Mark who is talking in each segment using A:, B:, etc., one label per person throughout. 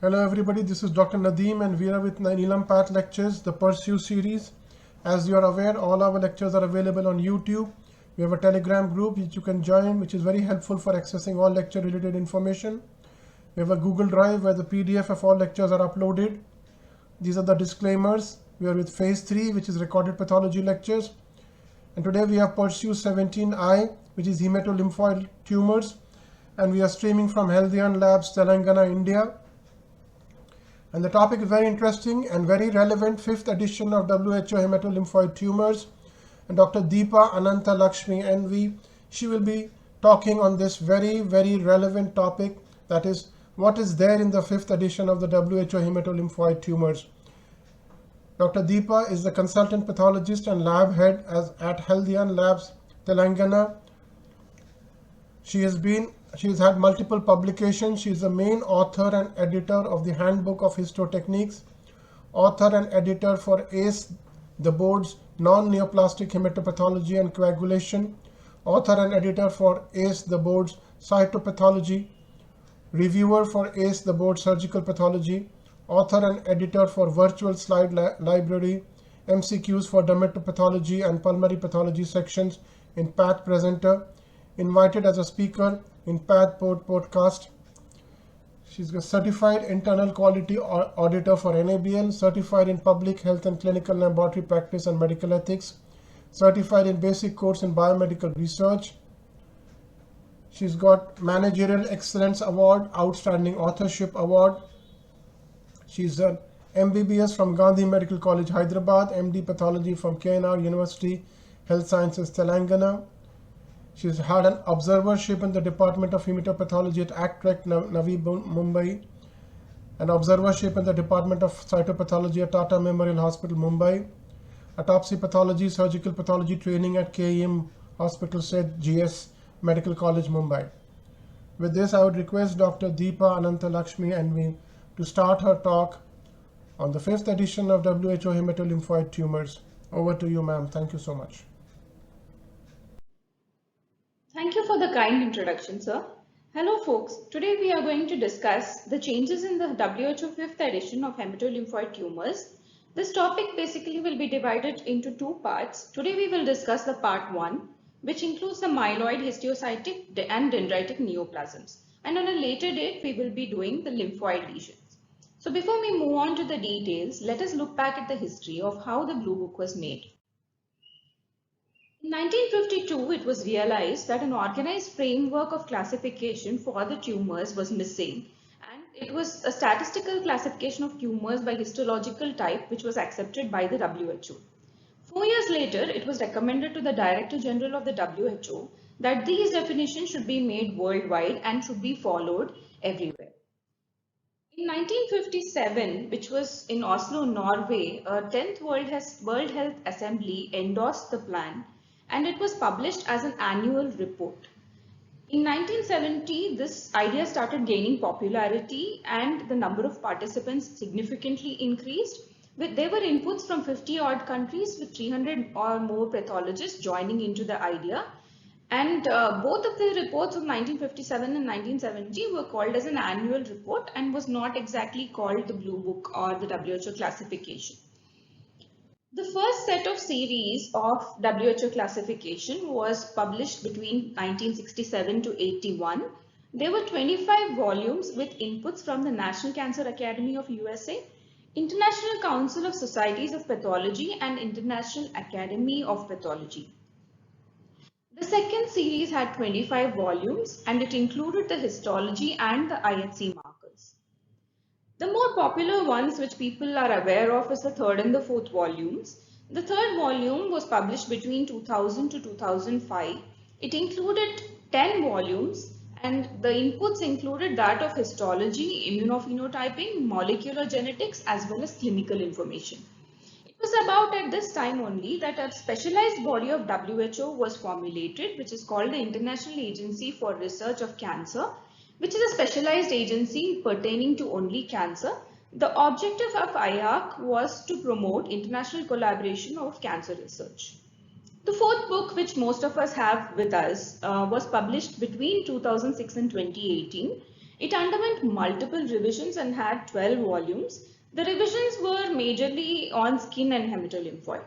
A: Hello everybody, this is Dr. Nadeem and we are with Neelam Path Lectures, the Pursue series. As you are aware, all our lectures are available on YouTube. We have a Telegram group which you can join, which is very helpful for accessing all lecture related information. We have a Google Drive where the PDF of all lectures are uploaded. These are the disclaimers. We are with Phase 3, which is recorded pathology lectures. And today we have Pursue 17I, which is HEMATOLYMPHOID tumors. And we are streaming from Healthians Labs, Telangana, India. And the topic is very interesting and very relevant, 5th edition of WHO HEMATOLYMPHOID tumors. And Dr. Deepa, Anantha, Laxmi, NV, she will be talking on this very, very relevant topic, that is, what is there in the 5th edition of the WHO HEMATOLYMPHOID tumors. Dr. Deepa is the consultant pathologist and lab head at Healthians Labs, Telangana. She has had multiple publications. She is the main author and editor of the Handbook of Histotechniques, author and editor for ACE, the board's non-neoplastic hematopathology and coagulation, author and editor for ACE, the board's cytopathology, reviewer for ACE, the board's surgical pathology, author and editor for virtual slide library, MCQs for dermatopathology and pulmonary pathology sections in PATH Presenter, invited as a speaker in PATH podcast. She's a certified internal quality auditor for NABL, certified in public health and clinical laboratory practice and medical ethics, certified in basic course in biomedical research. She's got Managerial Excellence Award, Outstanding Authorship Award. She's an MBBS from Gandhi Medical College, Hyderabad, MD Pathology from KNR University, Health Sciences, Telangana. She's had an observership in the Department of Hematopathology at ACTREC, Navi Mumbai, an observership in the Department of Cytopathology at Tata Memorial Hospital, Mumbai, autopsy pathology, surgical pathology training at KEM Hospital, said GS Medical College, Mumbai. With this, I would request Dr. Deepa Anantha Laxmi and me to start her talk on the 5th edition of WHO HEMATOLYMPHOID tumors. Over to you, ma'am. Thank you so much.
B: Thank you for the kind introduction, sir. Hello folks, today we are going to discuss the changes in the WHO 5th edition of hematolymphoid tumors. This topic basically will be divided into two parts. Today we will discuss the part 1, which includes the myeloid, histiocytic and dendritic neoplasms. And on a later date, we will be doing the lymphoid lesions. So before we move on to the details, let us look back at the history of how the Blue Book was made. In 1952, it was realized that an organized framework of classification for the tumors was missing, and it was a statistical classification of tumors by histological type which was accepted by the WHO. 4 years later, it was recommended to the Director General of the WHO that these definitions should be made worldwide and should be followed everywhere. In 1957, which was in Oslo, Norway, a 10th World Health Assembly endorsed the plan, and it was published as an annual report. In 1970, this idea started gaining popularity and the number of participants significantly increased. There were inputs from 50 odd countries with 300 or more pathologists joining into the idea. And both of the reports of 1957 and 1970 were called as an annual report and was not exactly called the Blue Book or the WHO classification. The first set of series of WHO classification was published between 1967 to 81. There were 25 volumes with inputs from the National Cancer Academy of USA, International Council of Societies of Pathology, and International Academy of Pathology. The second series had 25 volumes and it included the histology and the IHC markers. The more popular ones which people are aware of is the third and the fourth volumes. The third volume was published between 2000 to 2005. It included 10 volumes and the inputs included that of histology, immunophenotyping, molecular genetics as well as clinical information. It was about at this time only that a specialized body of WHO was formulated, which is called the International Agency for Research of Cancer, which is a specialized agency pertaining to only cancer. The objective of IARC was to promote international collaboration of cancer research. The fourth book, which most of us have with us, was published between 2006 and 2018. It underwent multiple revisions and had 12 volumes. The revisions were majorly on skin and hematolymphoid.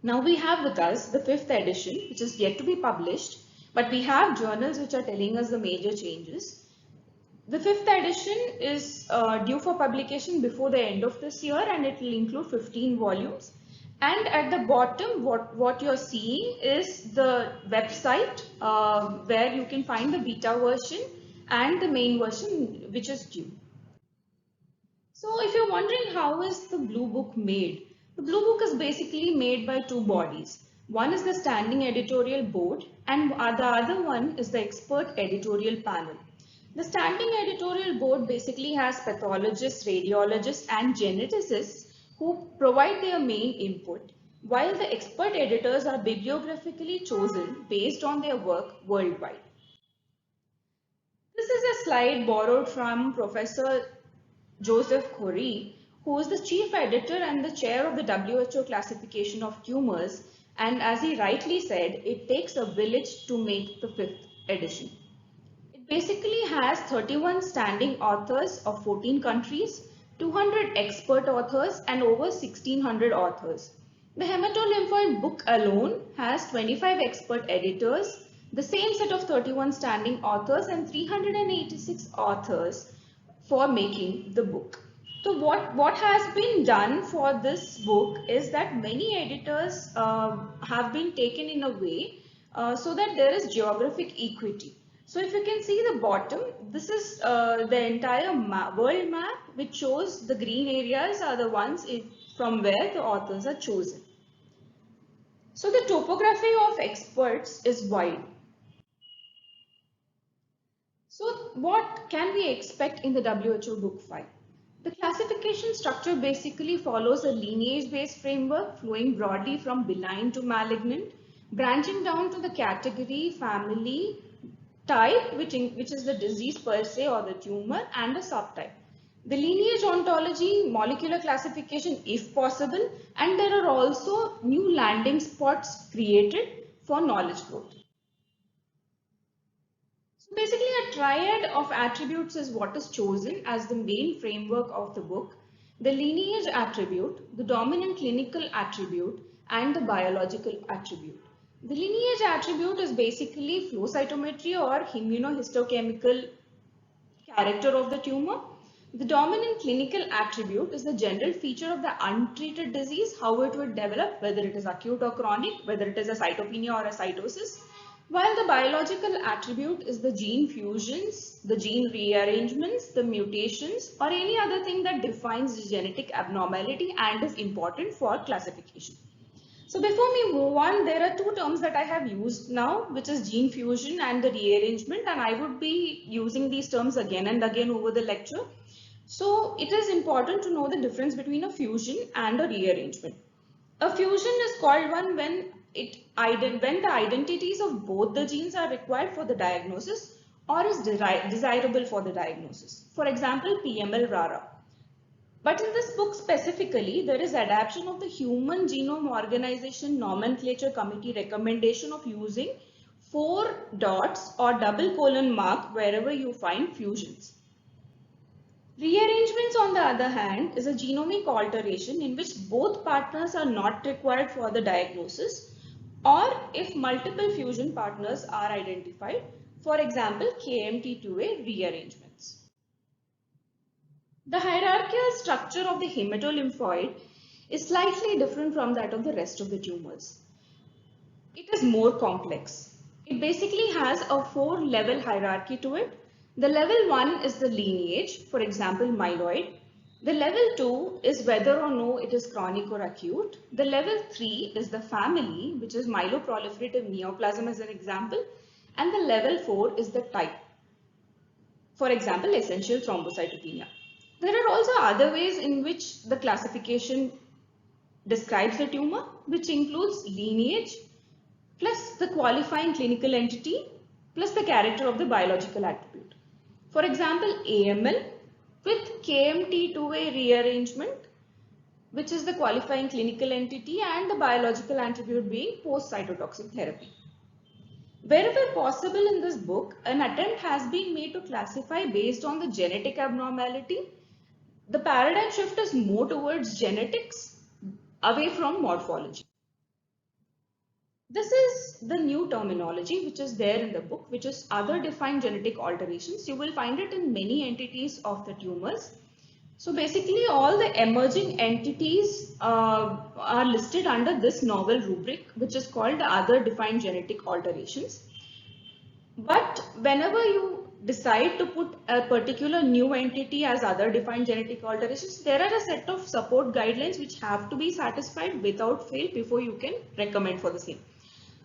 B: Now we have with us the 5th edition, which is yet to be published, but we have journals which are telling us the major changes. The 5th edition is due for publication before the end of this year, and it will include 15 volumes. And at the bottom, what you're seeing is the website where you can find the beta version and the main version, which is due. So if you're wondering how is the Blue Book made, the Blue Book is basically made by two bodies. One is the standing editorial board and the other one is the expert editorial panel. The standing editorial board basically has pathologists, radiologists and geneticists who provide their main input, while the expert editors are bibliographically chosen based on their work worldwide. This is a slide borrowed from Professor Joseph Corey, who is the chief editor and the chair of the WHO classification of tumors, and as he rightly said, it takes a village to make the 5th edition. It basically has 31 standing authors of 14 countries, 200 expert authors and over 1600 authors. The hematolymphoid book alone has 25 expert editors, the same set of 31 standing authors and 386 authors for making the book. So what has been done for this book is that many editors have been taken in a way so that there is geographic equity. So if you can see the bottom, this is the entire world map, which shows the green areas are the ones from where the authors are chosen. So the topography of experts is wide. So what can we expect in the WHO Book 5? The classification structure basically follows a lineage-based framework flowing broadly from benign to malignant, branching down to the category, family, type, which is the disease per se or the tumor, and a subtype. The lineage ontology, molecular classification if possible, and there are also new landing spots created for knowledge growth. So basically a triad of attributes is what is chosen as the main framework of the book: the lineage attribute, the dominant clinical attribute, and the biological attribute. The lineage attribute is basically flow cytometry or immunohistochemical character of the tumor. The dominant clinical attribute is the general feature of the untreated disease, how it would develop, whether it is acute or chronic, whether it is a cytopenia or a cytosis. While the biological attribute is the gene fusions, the gene rearrangements, the mutations, or any other thing that defines the genetic abnormality and is important for classification. So before we move on, there are two terms that I have used now, which is gene fusion and the rearrangement, and I would be using these terms again and again over the lecture. So it is important to know the difference between a fusion and a rearrangement. A fusion is called one when the identities of both the genes are required for the diagnosis or is desirable for the diagnosis. For example, PML RARA. But in this book specifically, there is adaptation of the Human Genome Organization Nomenclature Committee recommendation of using 4 dots or double colon mark wherever you find fusions. Rearrangements, on the other hand, is a genomic alteration in which both partners are not required for the diagnosis, or if multiple fusion partners are identified, for example, KMT2A rearrangements. The hierarchical structure of the hematolymphoid is slightly different from that of the rest of the tumors. It is more complex. It basically has a 4-level hierarchy to it. The level 1 is the lineage, for example, myeloid. The level 2 is whether or no it is chronic or acute. The level 3 is the family, which is myeloproliferative neoplasm as an example. And the level 4 is the type. For example, essential thrombocytopenia. There are also other ways in which the classification describes the tumor, which includes lineage, plus the qualifying clinical entity, plus the character of the biological attribute. For example, AML with KMT2A rearrangement, which is the qualifying clinical entity, and the biological attribute being post-cytotoxic therapy. Wherever possible in this book, an attempt has been made to classify based on the genetic abnormality. The paradigm shift is more towards genetics, away from morphology. This is the new terminology which is there in the book, which is other defined genetic alterations. You will find it in many entities of the tumors. So basically all the emerging entities are listed under this novel rubric, which is called the other defined genetic alterations. But whenever you decide to put a particular new entity as other defined genetic alterations, there are a set of support guidelines which have to be satisfied without fail before you can recommend for the same.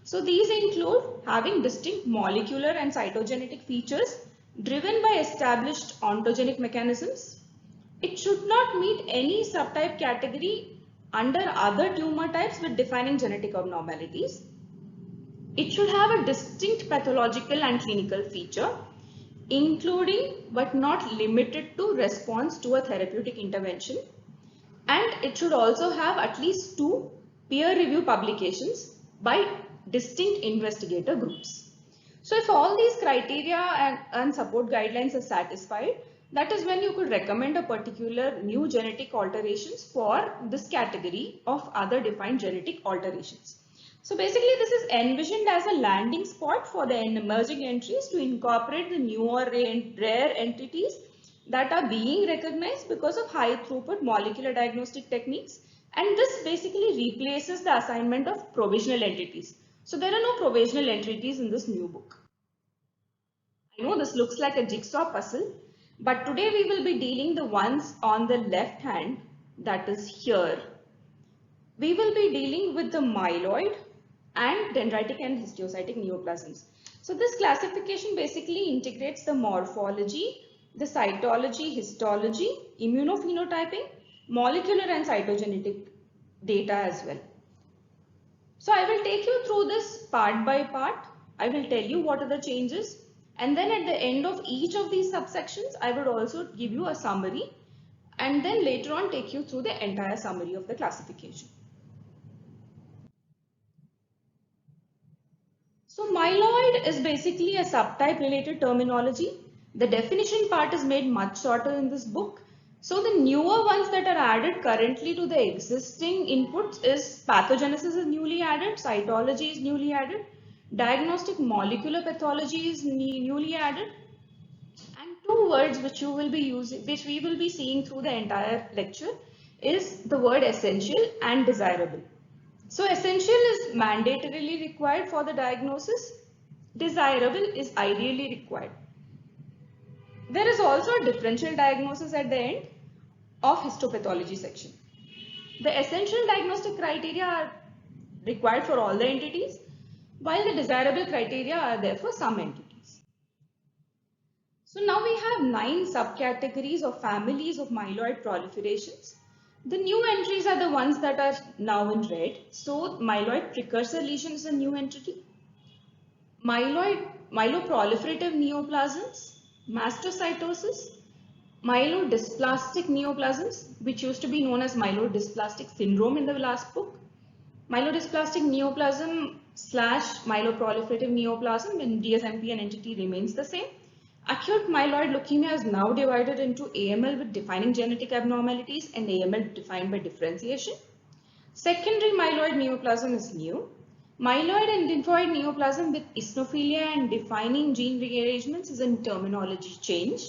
B: So these include having distinct molecular and cytogenetic features driven by established ontogenic mechanisms. It should not meet any subtype category under other tumor types with defining genetic abnormalities. It should have a distinct pathological and clinical feature, including but not limited to response to a therapeutic intervention. And it should also have at least 2 peer review publications by distinct investigator groups. So if all these criteria and support guidelines are satisfied, that is when you could recommend a particular new genetic alterations for this category of other defined genetic alterations. So basically this is envisioned as a landing spot for the emerging entries to incorporate the new or rare entities that are being recognized because of high throughput molecular diagnostic techniques, and this basically replaces the assignment of provisional entities. So there are no provisional entities in this new book. I know this looks like a jigsaw puzzle, but today we will be dealing the ones on the left hand, that is here. We will be dealing with the myeloid and dendritic and histiocytic neoplasms. So this classification basically integrates the morphology, the cytology, histology, immunophenotyping, molecular and cytogenetic data as well. So I will take you through this part by part. I will tell you what are the changes, and then at the end of each of these subsections, I would also give you a summary and then later on take you through the entire summary of the classification. So myeloid is basically a subtype related terminology. The definition part is made much shorter in this book. So the newer ones that are added currently to the existing inputs is pathogenesis is newly added, cytology is newly added, diagnostic molecular pathology is newly added, and 2 words which you will be using, which we will be seeing through the entire lecture, is the word essential and desirable. So essential is mandatorily required for the diagnosis. Desirable is ideally required. There is also a differential diagnosis at the end of histopathology section. The essential diagnostic criteria are required for all the entities, while the desirable criteria are there for some entities. So now we have 9 subcategories or families of myeloid proliferations. The new entries are the ones that are now in red. So myeloid precursor lesion is a new entity. Myeloproliferative neoplasms, mastocytosis, myelodysplastic neoplasms, which used to be known as myelodysplastic syndrome in the last book. Myelodysplastic neoplasm / myeloproliferative neoplasm in DSMP entity remains the same. Acute myeloid leukemia is now divided into AML with defining genetic abnormalities and AML defined by differentiation. Secondary myeloid neoplasm is new. Myeloid and lymphoid neoplasm with eosinophilia and defining gene rearrangements is a terminology change.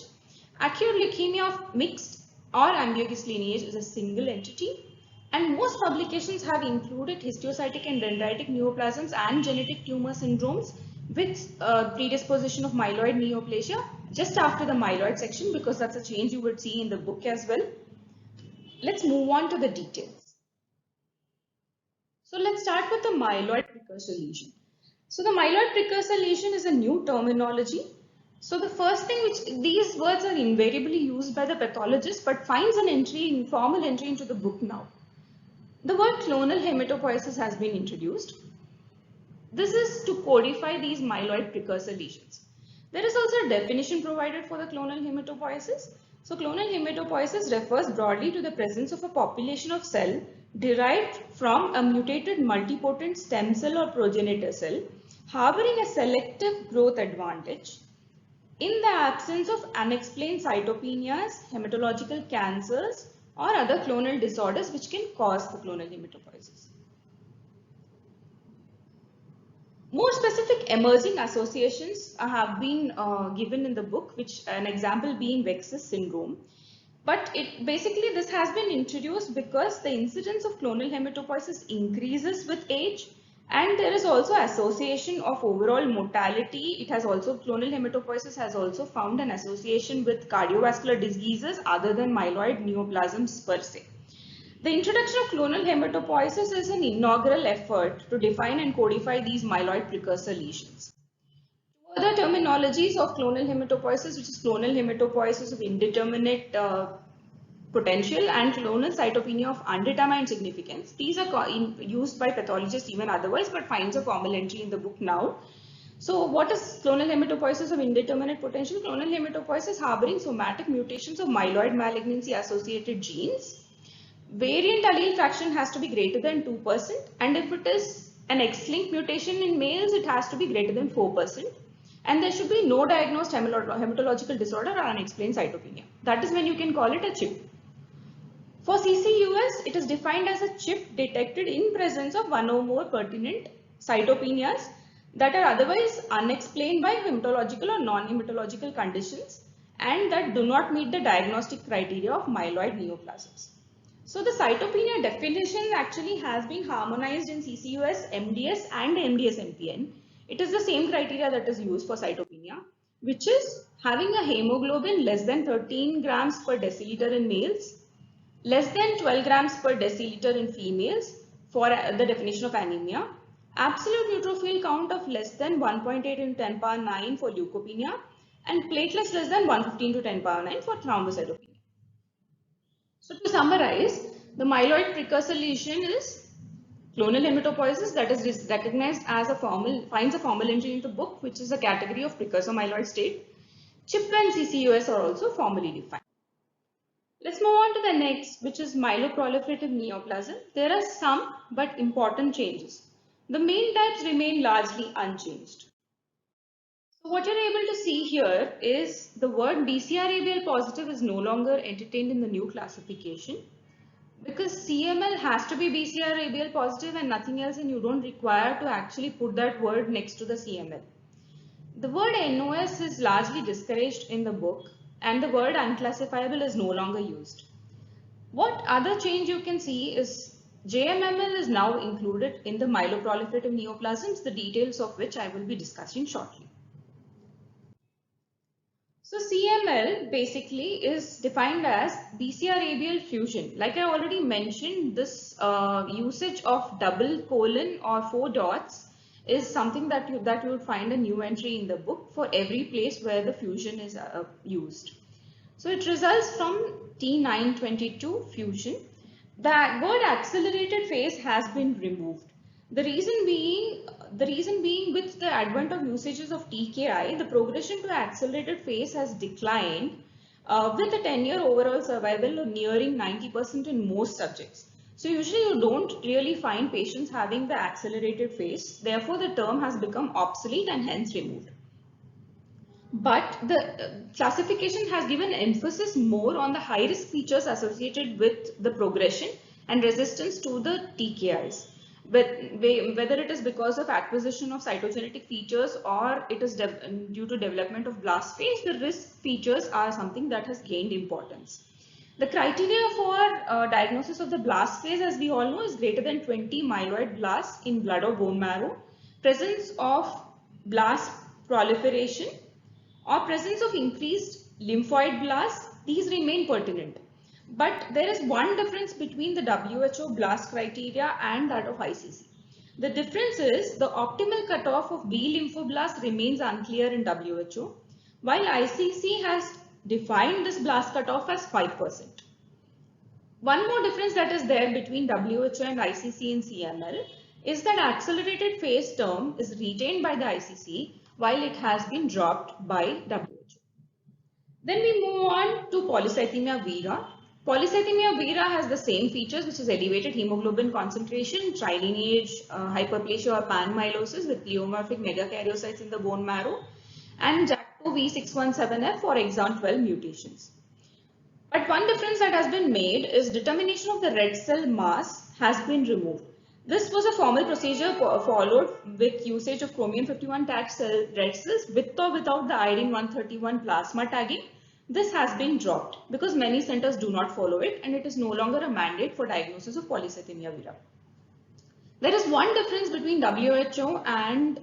B: Acute leukemia of mixed or ambiguous lineage is a single entity. And most publications have included histiocytic and dendritic neoplasms and genetic tumor syndromes with predisposition of myeloid neoplasia just after the myeloid section, because that's a change you would see in the book as well. Let's move on to the details. So let's start with the myeloid precursor lesion. So the myeloid precursor lesion is a new terminology. So the first thing, which these words are invariably used by the pathologist but finds an entry, informal entry into the book now. The word clonal hematopoiesis has been introduced. This is to codify these myeloid precursor lesions. There is also a definition provided for the clonal hematopoiesis. So clonal hematopoiesis refers broadly to the presence of a population of cell derived from a mutated multipotent stem cell or progenitor cell harboring a selective growth advantage in the absence of unexplained cytopenias, hematological cancers, or other clonal disorders which can cause the clonal hematopoiesis. More specific emerging associations have been given in the book, which an example being Vexus syndrome. But basically this has been introduced because the incidence of clonal hematopoiesis increases with age, and there is also association of overall mortality. It has also, clonal hematopoiesis has also found an association with cardiovascular diseases other than myeloid neoplasms per se. The introduction of clonal hematopoiesis is an inaugural effort to define and codify these myeloid precursor lesions. Other terminologies of clonal hematopoiesis, which is clonal hematopoiesis of indeterminate potential and clonal cytopenia of undetermined significance. These are used by pathologists even otherwise, but finds a formal entry in the book now. So what is clonal hematopoiesis of indeterminate potential? Clonal hematopoiesis harboring somatic mutations of myeloid malignancy associated genes. Variant allele fraction has to be greater than 2%, and if it is an X-linked mutation in males, it has to be greater than 4%. And there should be no diagnosed hematological disorder or unexplained cytopenia. That is when you can call it a CHIP. For CCUS, it is defined as a CHIP detected in presence of one or more pertinent cytopenias that are otherwise unexplained by hematological or non-hematological conditions and that do not meet the diagnostic criteria of myeloid neoplasms. So the cytopenia definition actually has been harmonized in CCUS, MDS and MDS MPN. It is the same criteria that is used for cytopenia, which is having a hemoglobin less than 13 grams per deciliter in males, less than 12 grams per deciliter in females for the definition of anemia, absolute neutrophil count of less than 1.8 in 10 power 9 for leukopenia, and platelets less than 115 to 10 power 9 for thrombocytopenia. So to summarize, the myeloid precursor lesion is clonal hematopoiesis that is recognized as finds a formal entry in the book, which is a category of precursor myeloid state. CHIP and CCUS are also formally defined. Let's move on to the next, which is myeloproliferative neoplasm. There are some but important changes. The main types remain largely unchanged. So what you're able to see here is the word BCR-ABL positive is no longer entertained in the new classification because CML has to be BCR-ABL positive and nothing else, and you don't require to actually put that word next to the CML. The word NOS is largely discouraged in the book and the word unclassifiable is no longer used. What other change you can see is JMML is now included in the myeloproliferative neoplasms, the details of which I will be discussing shortly. So CML basically is defined as BCR-ABL fusion. Like I already mentioned, this usage of double colon or 4 dots is something that you would find a new entry in the book for every place where the fusion is used. So it results from T922 fusion. The word accelerated phase has been removed. The reason being with the advent of usages of TKI, the progression to accelerated phase has declined with a 10-year overall survival nearing 90% in most subjects. So usually you don't really find patients having the accelerated phase. Therefore, the term has become obsolete and hence removed. But the classification has given emphasis more on the high-risk features associated with the progression and resistance to the TKIs. But whether it is because of acquisition of cytogenetic features or it is due to development of blast phase, the risk features are something that has gained importance. The criteria for diagnosis of the blast phase, as we all know, is greater than 20 myeloid blasts in blood or bone marrow, presence of blast proliferation, or presence of increased lymphoid blasts. These remain pertinent. But there is one difference between the WHO blast criteria and that of ICC. The difference is the optimal cutoff of B lymphoblast remains unclear in WHO, while ICC has defined this blast cutoff as 5%. One more difference that is there between WHO and ICC in CML is that accelerated phase term is retained by the ICC while it has been dropped by WHO. Then we move on to polycythemia vera. Polycythemia vera has the same features, which is elevated hemoglobin concentration, trilineage hyperplasia or panmyelosis with pleomorphic megakaryocytes in the bone marrow, and JAK2 V617F for exon 12 mutations. But one difference that has been made is determination of the red cell mass has been removed. This was a formal procedure followed with usage of chromium 51 tagged red cells with or without the iodine 131 plasma tagging. This has been dropped because many centers do not follow it, and it is no longer a mandate for diagnosis of polycythemia vera. There is one difference between WHO and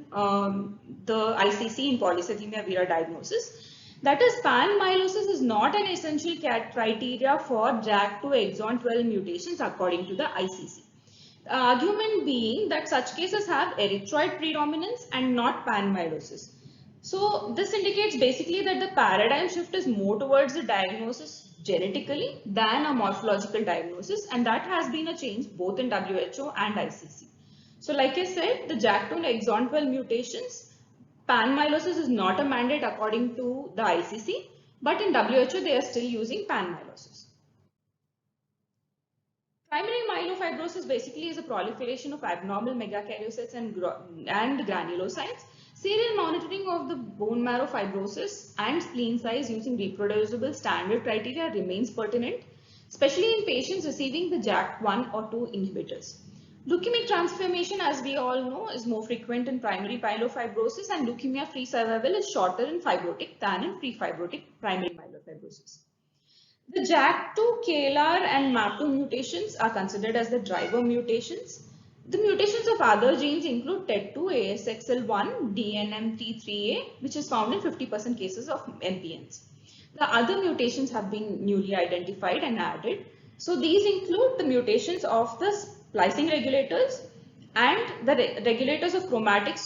B: the ICC in polycythemia vera diagnosis. That is, panmyelosis is not an essential criteria for JAK2 exon 12 mutations according to the ICC. The argument being that such cases have erythroid predominance and not panmyelosis. So this indicates basically that the paradigm shift is more towards the diagnosis genetically than a morphological diagnosis, and that has been a change both in WHO and ICC. So like I said, the JAK2 exon 12 mutations, panmyelosis is not a mandate according to the ICC, but in WHO they are still using panmyelosis. Primary myelofibrosis basically is a proliferation of abnormal megakaryocytes and granulocytes. Serial monitoring of the bone marrow fibrosis and spleen size using reproducible standard criteria remains pertinent, especially in patients receiving the JAK1 or 2 inhibitors. Leukemic transformation, as we all know, is more frequent in primary myelofibrosis, and leukemia-free survival is shorter in fibrotic than in pre-fibrotic primary myelofibrosis. The JAK2, KLR and MAP2 mutations are considered as the driver mutations. The mutations of other genes include TET2, ASXL1, DNMT3A, which is found in 50% cases of MPNs. The other mutations have been newly identified and added. So these include the mutations of the splicing regulators and the regulators of chromatin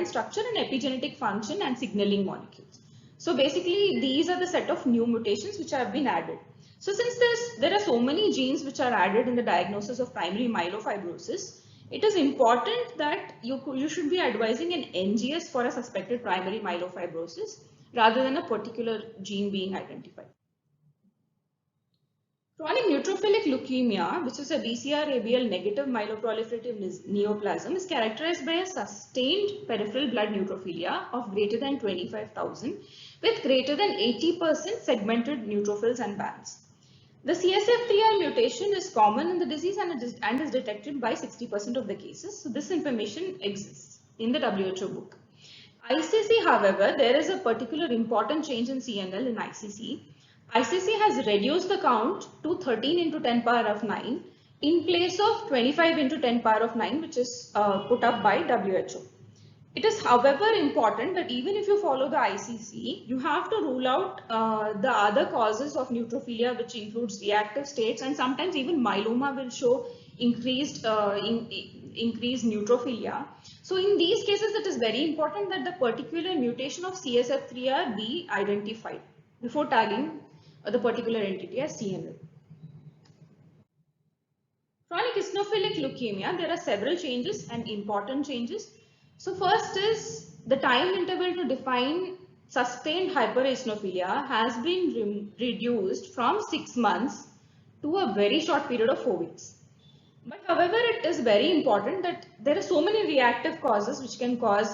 B: structure and epigenetic function and signaling molecules. So basically these are the set of new mutations which have been added. So since there are so many genes which are added in the diagnosis of primary myelofibrosis, it is important that you should be advising an NGS for a suspected primary myelofibrosis rather than a particular gene being identified. Chronic neutrophilic leukemia, which is a BCR-ABL negative myeloproliferative neoplasm, is characterized by a sustained peripheral blood neutrophilia of greater than 25,000 with greater than 80% segmented neutrophils and bands. The CSF3R mutation is common in the disease and is detected by 60% of the cases. So this information exists in the WHO book. ICC, however, there is a particular important change in CMML in ICC. ICC has reduced the count to 13 into 10 power of 9 in place of 25 into 10 power of 9, which is put up by WHO. It is, however, important that even if you follow the ICC, you have to rule out the other causes of neutrophilia, which includes reactive states, and sometimes even myeloma will show increased neutrophilia. So in these cases, it is very important that the particular mutation of CSF3R be identified before tagging the particular entity as CMML. Chronic eosinophilic leukemia, there are several changes and important changes. So first is the time interval to define sustained hypereosinophilia has been reduced from 6 months to a very short period of 4 weeks. But however, it is very important that there are so many reactive causes which can cause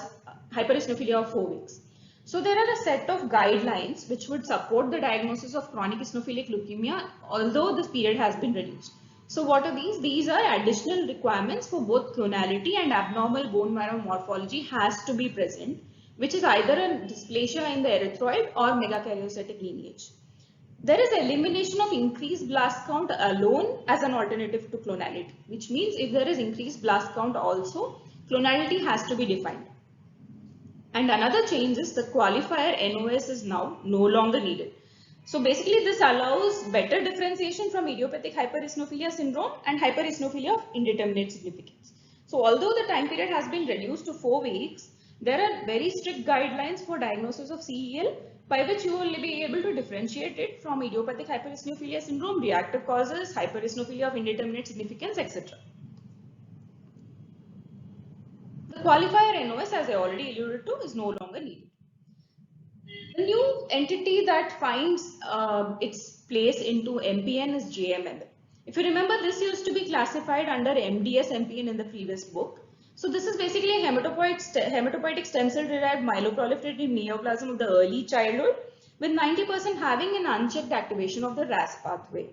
B: hypereosinophilia of 4 weeks. So there are a set of guidelines which would support the diagnosis of chronic eosinophilic leukemia, although this period has been reduced. So what are these? These are additional requirements for both clonality and abnormal bone marrow morphology has to be present, which is either a dysplasia in the erythroid or megakaryocytic lineage. There is elimination of increased blast count alone as an alternative to clonality, which means if there is increased blast count also, clonality has to be defined. And another change is the qualifier NOS is now no longer needed. So basically this allows better differentiation from idiopathic hypereosinophilia syndrome and hypereosinophilia of indeterminate significance. So although the time period has been reduced to 4 weeks, there are very strict guidelines for diagnosis of CEL by which you will be able to differentiate it from idiopathic hypereosinophilia syndrome, reactive causes, hypereosinophilia of indeterminate significance, etc. The qualifier NOS, as I already alluded to, is no longer needed. The new entity that finds its place into MPN is JMML. If you remember, this used to be classified under MDS MPN in the previous book. So this is basically a hematopoietic stem cell derived myeloproliferative neoplasm of the early childhood, with 90% having an unchecked activation of the RAS pathway.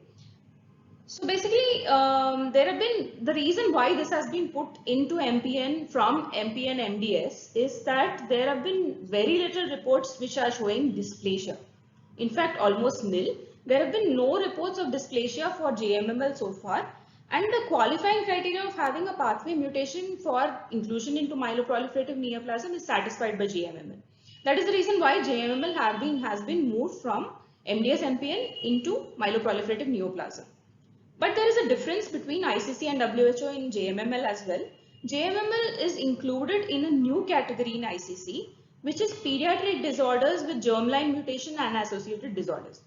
B: So basically, the reason why this has been put into MPN from MPN MDS is that there have been very little reports which are showing dysplasia. In fact, almost nil. There have been no reports of dysplasia for JMML so far, and the qualifying criteria of having a pathway mutation for inclusion into myeloproliferative neoplasm is satisfied by JMML. That is the reason why JMML has been moved from MDS MPN into myeloproliferative neoplasm. But there is a difference between ICC and WHO in JMML as well. JMML is included in a new category in ICC, which is pediatric disorders with germline mutation and associated disorders.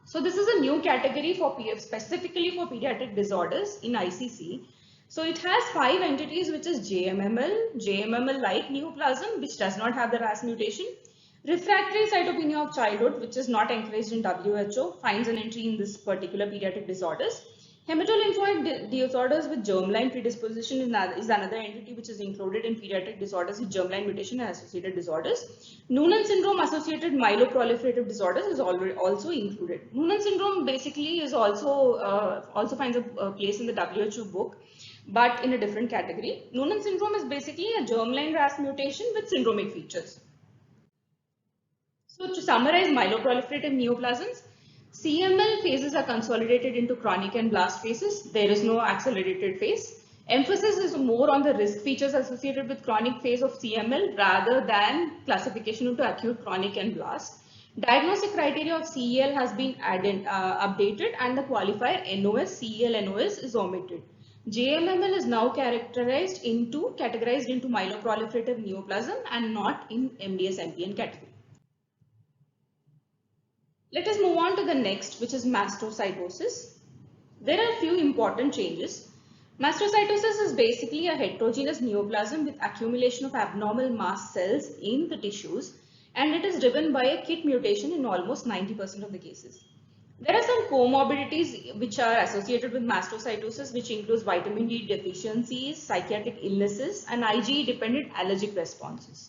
B: So this is a new category for specifically for pediatric disorders in ICC. So it has 5 entities, which is JMML, JMML-like neoplasm, which does not have the RAS mutation, refractory cytopenia of childhood, which is not encouraged in WHO, finds an entry in this particular pediatric disorders. Hematolymphoid disorders with germline predisposition is another entity which is included in pediatric disorders with germline mutation and associated disorders. Noonan syndrome associated myeloproliferative disorders is also included. Noonan syndrome basically is also finds a place in the WHO book, but in a different category. Noonan syndrome is basically a germline RAS mutation with syndromic features. So to summarize myeloproliferative neoplasms, CML phases are consolidated into chronic and blast phases. There is no accelerated phase. Emphasis is more on the risk features associated with chronic phase of CML rather than classification into acute, chronic and blast. Diagnostic criteria of CEL has been updated and the qualifier NOS, CEL NOS is omitted. JMML is now categorized into myeloproliferative neoplasm and not in MDS MPN category. Let us move on to the next, which is mastocytosis. There are a few important changes. Mastocytosis is basically a heterogeneous neoplasm with accumulation of abnormal mast cells in the tissues, and it is driven by a KIT mutation in almost 90% of the cases. There are some comorbidities which are associated with mastocytosis, which includes vitamin D deficiencies, psychiatric illnesses, and IgE-dependent allergic responses.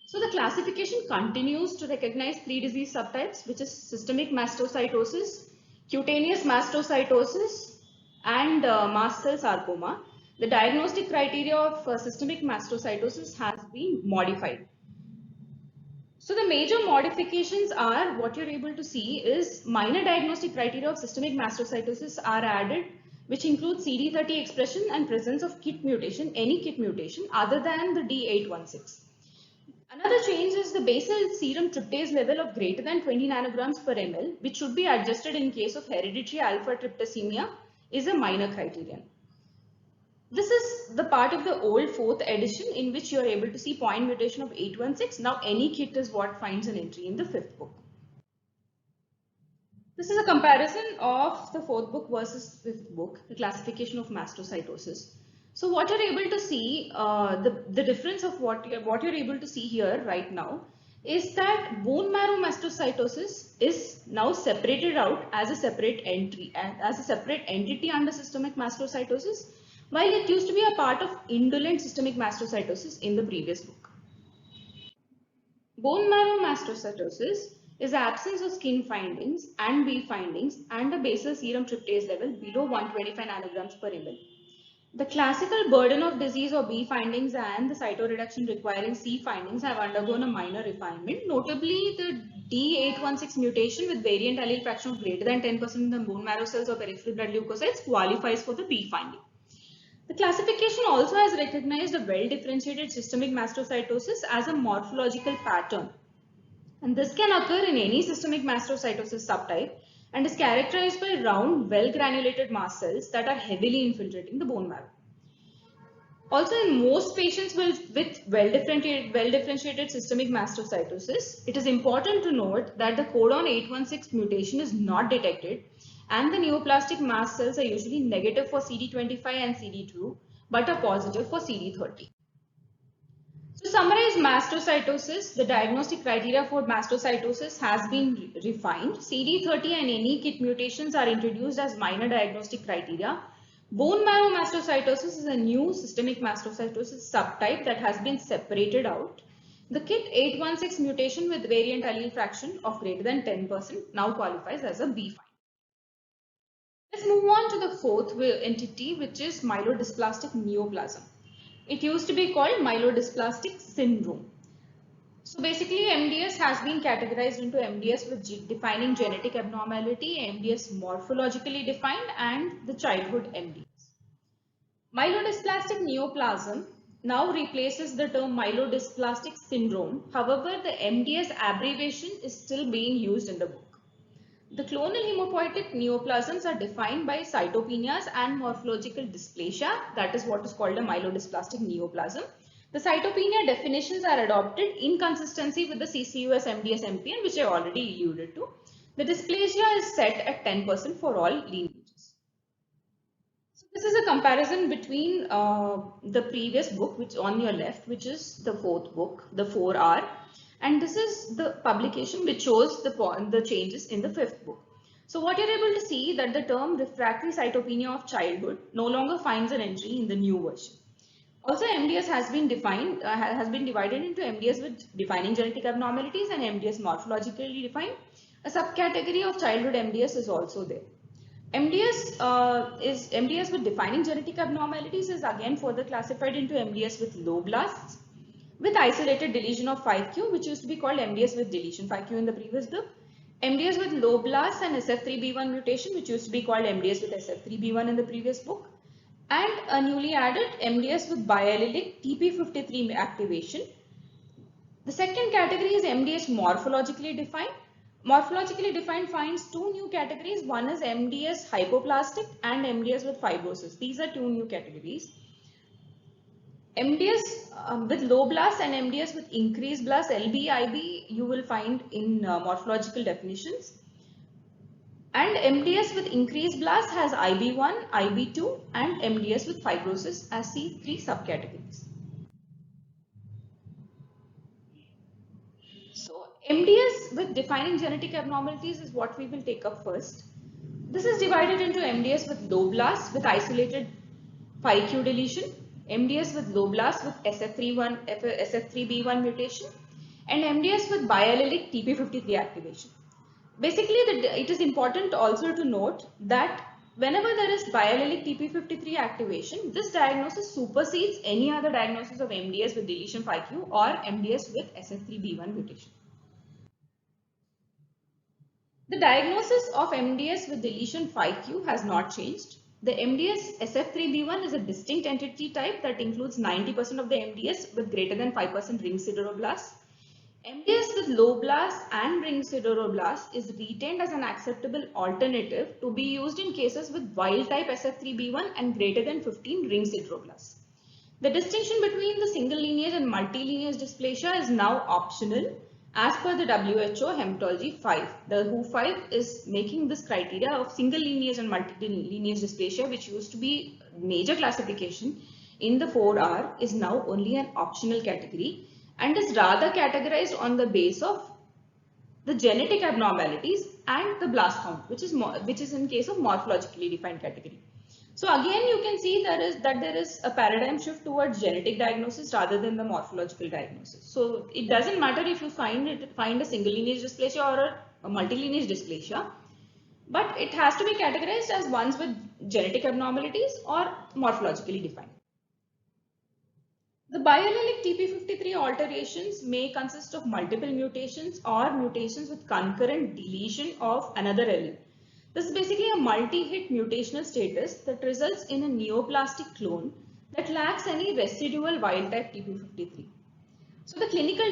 B: So the classification continues to recognize 3 disease subtypes, which is systemic mastocytosis, cutaneous mastocytosis, and mast cell sarcoma. The diagnostic criteria of systemic mastocytosis has been modified. So the major modifications are, what you're able to see is minor diagnostic criteria of systemic mastocytosis are added, which include CD30 expression and presence of KIT mutation, any KIT mutation other than the D816. Another change is the basal serum tryptase level of greater than 20 nanograms per ml, which should be adjusted in case of hereditary alpha tryptosemia, is a minor criterion. This is the part of the old 4th edition in which you are able to see point mutation of 816. Now any KIT is what finds an entry in the 5th book. This is a comparison of the 4th book versus 5th book, the classification of mastocytosis. So what you're able to see, the difference of what you're able to see here right now is that bone marrow mastocytosis is now separated out as a separate entry and as a separate entity under systemic mastocytosis, while it used to be a part of indolent systemic mastocytosis in the previous book. Bone marrow mastocytosis is the absence of skin findings and B findings and a basal serum tryptase level below 125 nanograms per ml. The classical burden of disease or B findings and the cytoreduction requiring C findings have undergone a minor refinement. Notably, the D816 mutation with variant allele fraction of greater than 10% in the bone marrow cells or peripheral blood leukocytes qualifies for the B finding. The classification also has recognized a well-differentiated systemic mastocytosis as a morphological pattern. And this can occur in any systemic mastocytosis subtype and is characterized by round, well-granulated mast cells that are heavily infiltrating the bone marrow. Also, in most patients with well-differentiated systemic mastocytosis, it is important to note that the codon 816 mutation is not detected and the neoplastic mast cells are usually negative for CD25 and CD2 but are positive for CD30. To summarize mastocytosis, the diagnostic criteria for mastocytosis has been refined. CD30 and any KIT mutations are introduced as minor diagnostic criteria. Bone marrow mastocytosis is a new systemic mastocytosis subtype that has been separated out. The KIT 816 mutation with variant allele fraction of greater than 10% now qualifies as a B finding. Let's move on to the fourth entity, which is myelodysplastic neoplasm. It used to be called myelodysplastic syndrome. So basically MDS has been categorized into MDS with defining genetic abnormality, MDS morphologically defined, and the childhood MDS. Myelodysplastic neoplasm now replaces the term myelodysplastic syndrome. However, the MDS abbreviation is still being used in the book. The clonal hematopoietic neoplasms are defined by cytopenias and morphological dysplasia. That is what is called a myelodysplastic neoplasm. The cytopenia definitions are adopted in consistency with the CCUS MDS MPN, which I already alluded to. The dysplasia is set at 10% for all lineages. So this is a comparison between the previous book, which on your left, which is the fourth book, the 4R, and this is the publication which shows the changes in the fifth book. So what you're able to see that the term refractory cytopenia of childhood no longer finds an entry in the new version. Also, MDS has been defined, has been divided into MDS with defining genetic abnormalities and MDS morphologically defined. A subcategory of childhood MDS is also there. MDS with defining genetic abnormalities is again further classified into MDS with low blasts with isolated deletion of 5q, which used to be called MDS with deletion 5q in the previous book. MDS with low blasts and SF3B1 mutation, which used to be called MDS with SF3B1 in the previous book. And a newly added MDS with biallelic TP53 activation. The second category is MDS morphologically defined. Morphologically defined finds two new categories. One is MDS hypoplastic and MDS with fibrosis. These are two new categories. MDS with low blast and MDS with increased blast, LB-IB, you will find in morphological definitions. And MDS with increased blast has IB1, IB2 and MDS with fibrosis as the three subcategories. So MDS with defining genetic abnormalities is what we will take up first. This is divided into MDS with low blast with isolated 5q deletion, MDS with low blast with SF3B1 mutation, and MDS with biallelic TP53 activation. Basically, it is important also to note that whenever there is biallelic TP53 activation, this diagnosis supersedes any other diagnosis of MDS with deletion 5q or MDS with SF3B1 mutation. The diagnosis of MDS with deletion 5q has not changed. The MDS SF3B1 is a distinct entity type that includes 90% of the MDS with greater than 5% ring sideroblasts. MDS with low blast and ring sideroblasts is retained as an acceptable alternative to be used in cases with wild type SF3B1 and greater than 15 ring sideroblasts. The distinction between the single lineage and multi-lineage dysplasia is now optional as per the WHO Hematology 5. The WHO 5 is making this criteria of single lineage and multi-lineage dysplasia, which used to be major classification in the 4R, is now only an optional category and is rather categorized on the base of the genetic abnormalities and the blast count, which is in case of morphologically defined category. So again, you can see there is a paradigm shift towards genetic diagnosis rather than the morphological diagnosis. So it doesn't matter if you find a single lineage dysplasia or a multi-lineage dysplasia, but it has to be categorized as ones with genetic abnormalities or morphologically defined. The biallelic TP53 alterations may consist of multiple mutations or mutations with concurrent deletion of another allele. This is basically a multi-hit mutational status that results in a neoplastic clone that lacks any residual wild-type TP53. So the clinical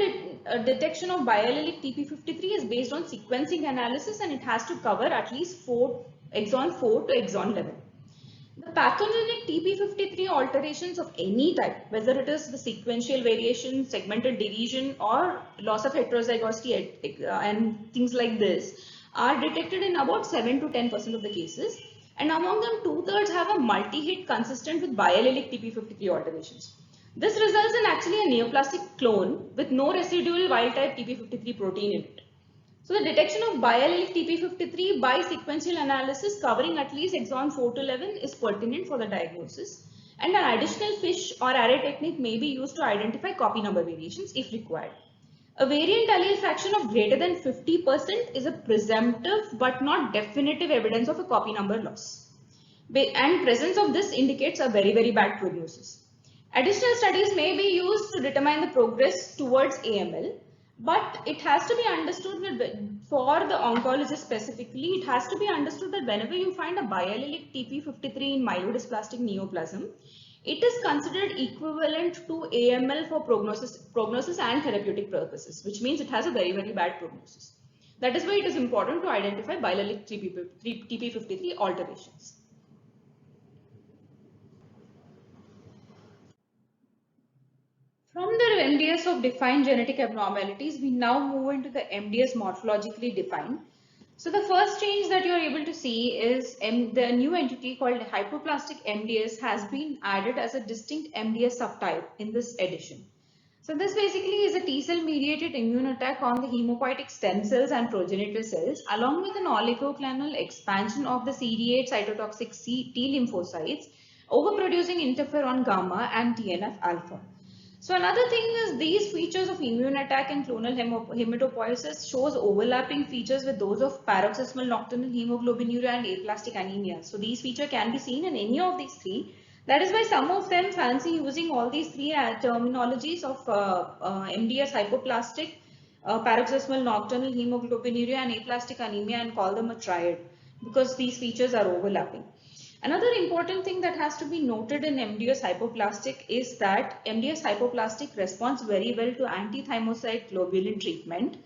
B: detection of biallelic TP53 is based on sequencing analysis and it has to cover at least exon 4 to exon 11. The pathogenic TP53 alterations of any type, whether it is the sequential variation, segmented deletion or loss of heterozygosity and things like this, are detected in about 7 to 10% of the cases, and among them 2/3 have a multi-hit consistent with biallelic TP53 alterations. This results in actually a neoplastic clone with no residual wild-type TP53 protein in it. So the detection of biallelic TP53 by sequential analysis covering at least exon 4 to 11 is pertinent for the diagnosis, and an additional FISH or array technique may be used to identify copy number variations if required. A variant allele fraction of greater than 50% is a presumptive but not definitive evidence of a copy number loss. And presence of this indicates a very bad prognosis. Additional studies may be used to determine the progress towards AML, but it has to be understood that for the oncologist specifically, it has to be understood that whenever you find a biallelic TP53 in myelodysplastic neoplasm, it is considered equivalent to AML for prognosis and therapeutic purposes, which means it has a very bad prognosis. That is why it is important to identify biallelic TP53 alterations. From the MDS of defined genetic abnormalities, we now move into the MDS morphologically defined. So the first change that you are able to see is the new entity called hypoplastic MDS has been added as a distinct MDS subtype in this edition. So this basically is a T-cell mediated immune attack on the hematopoietic stem cells and progenitor cells, along with an oligoclonal expansion of the CD8 cytotoxic T lymphocytes, overproducing interferon gamma and TNF alpha. So another thing is these features of immune attack and clonal hematopoiesis shows overlapping features with those of paroxysmal nocturnal hemoglobinuria and aplastic anemia. So these features can be seen in any of these three. That is why some of them fancy using all these three terminologies of MDS hypoplastic, paroxysmal nocturnal hemoglobinuria and aplastic anemia and call them a triad because these features are overlapping. Another important thing that has to be noted in MDS hypoplastic is that MDS hypoplastic responds very well to anti-thymocyte globulin treatment,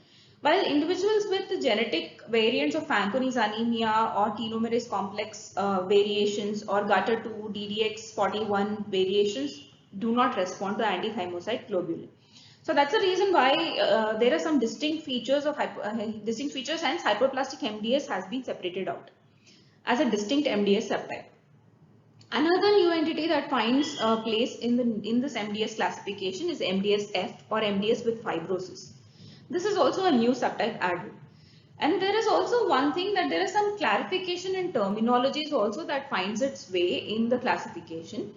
B: while individuals with the genetic variants of Fanconi's anemia or telomerase complex variations or GATA2, DDX41 variations do not respond to anti-thymocyte globulin. So that's the reason why there are some distinct features of distinct features, hence hypoplastic MDS has been separated out as a distinct MDS subtype. Another new entity that finds a place in this MDS classification is MDS-F or MDS with fibrosis. This is also a new subtype added. And there is also one thing that there is some clarification in terminologies also that finds its way in the classification.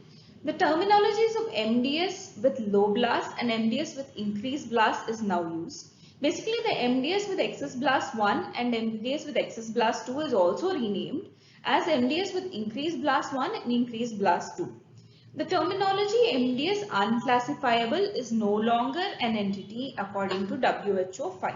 B: The terminologies of MDS with low blast and MDS with increased blast is now used. Basically, the MDS with excess blast 1 and MDS with excess blast 2 is also renamed as MDS with increased blast 1 and increased blast 2. The terminology MDS unclassifiable is no longer an entity according to WHO 5.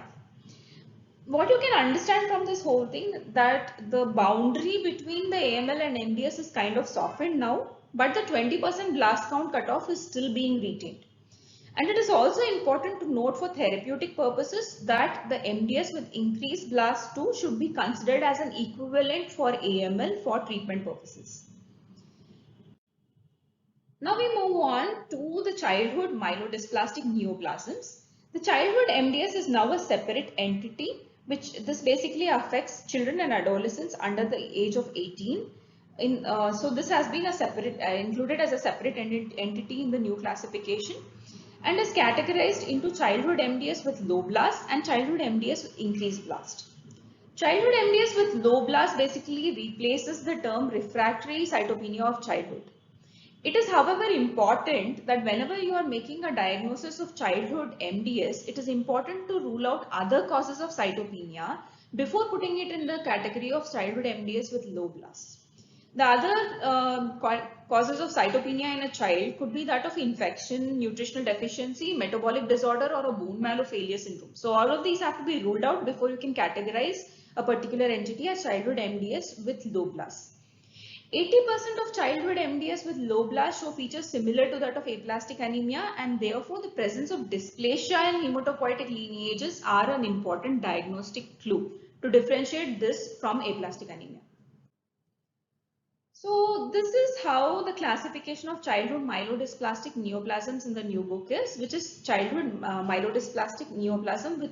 B: What you can understand from this whole thing that the boundary between the AML and MDS is kind of softened now, but the 20% blast count cutoff is still being retained. And it is also important to note for therapeutic purposes that the MDS with increased blast 2 should be considered as an equivalent for AML for treatment purposes. Now we move on to the childhood myelodysplastic neoplasms. The childhood MDS is now a separate entity, which this basically affects children and adolescents under the age of 18. So this has been a separate included as a separate entity in the new classification, and is categorized into childhood MDS with low blast and childhood MDS with increased blast. Childhood MDS with low blast basically replaces the term refractory cytopenia of childhood. It is, however, important that whenever you are making a diagnosis of childhood MDS, it is important to rule out other causes of cytopenia before putting it in the category of childhood MDS with low blast. The other causes of cytopenia in a child could be that of infection, nutritional deficiency, metabolic disorder, or a bone marrow failure syndrome. So all of these have to be ruled out before you can categorize a particular entity as childhood MDS with low blast. 80% of childhood MDS with low blast show features similar to that of aplastic anemia, and therefore the presence of dysplasia in hematopoietic lineages are an important diagnostic clue to differentiate this from aplastic anemia. So this is how the classification of childhood myelodysplastic neoplasms in the new book is, which is childhood myelodysplastic neoplasm with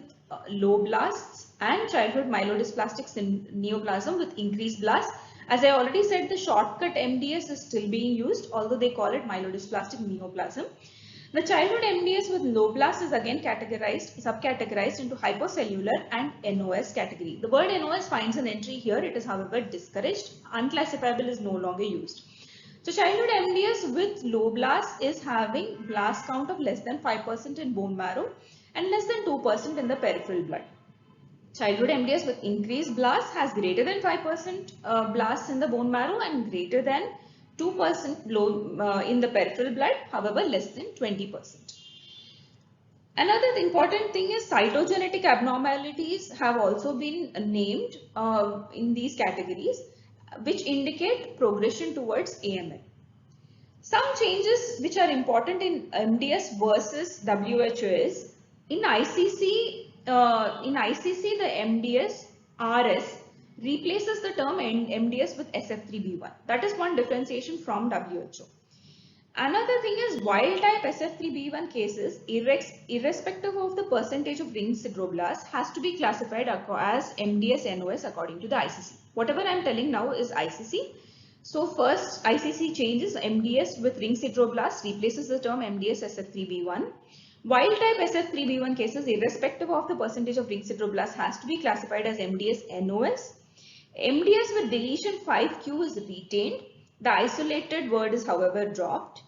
B: low blasts and childhood myelodysplastic neoplasm with increased blasts. As I already said, the shortcut MDS is still being used, although they call it myelodysplastic neoplasm. The childhood MDS with low blast is again subcategorized into hypocellular and NOS category. The word NOS finds an entry here. It is however discouraged. Unclassifiable is no longer used. So childhood MDS with low blast is having blast count of less than 5% in bone marrow and less than 2% in the peripheral blood. Childhood MDS with increased blast has greater than 5% blasts in the bone marrow and greater than 2% in the peripheral blood, however less than 20%. Another important thing is cytogenetic abnormalities have also been named in these categories, which indicate progression towards AML. Some changes which are important in MDS versus WHO is in ICC the MDS RS replaces the term MDS with SF3B1. That is one differentiation from WHO. Another thing is wild type SF3B1 cases, irrespective of the percentage of ring sideroblasts, has to be classified as MDS NOS according to the ICC. Whatever I am telling now is ICC. So first ICC changes MDS with ring sideroblasts replaces the term MDS SF3B1. Wild type SF3B1 cases, irrespective of the percentage of ring sideroblasts, has to be classified as MDS NOS. MDS with deletion 5q is retained. The isolated word is however dropped.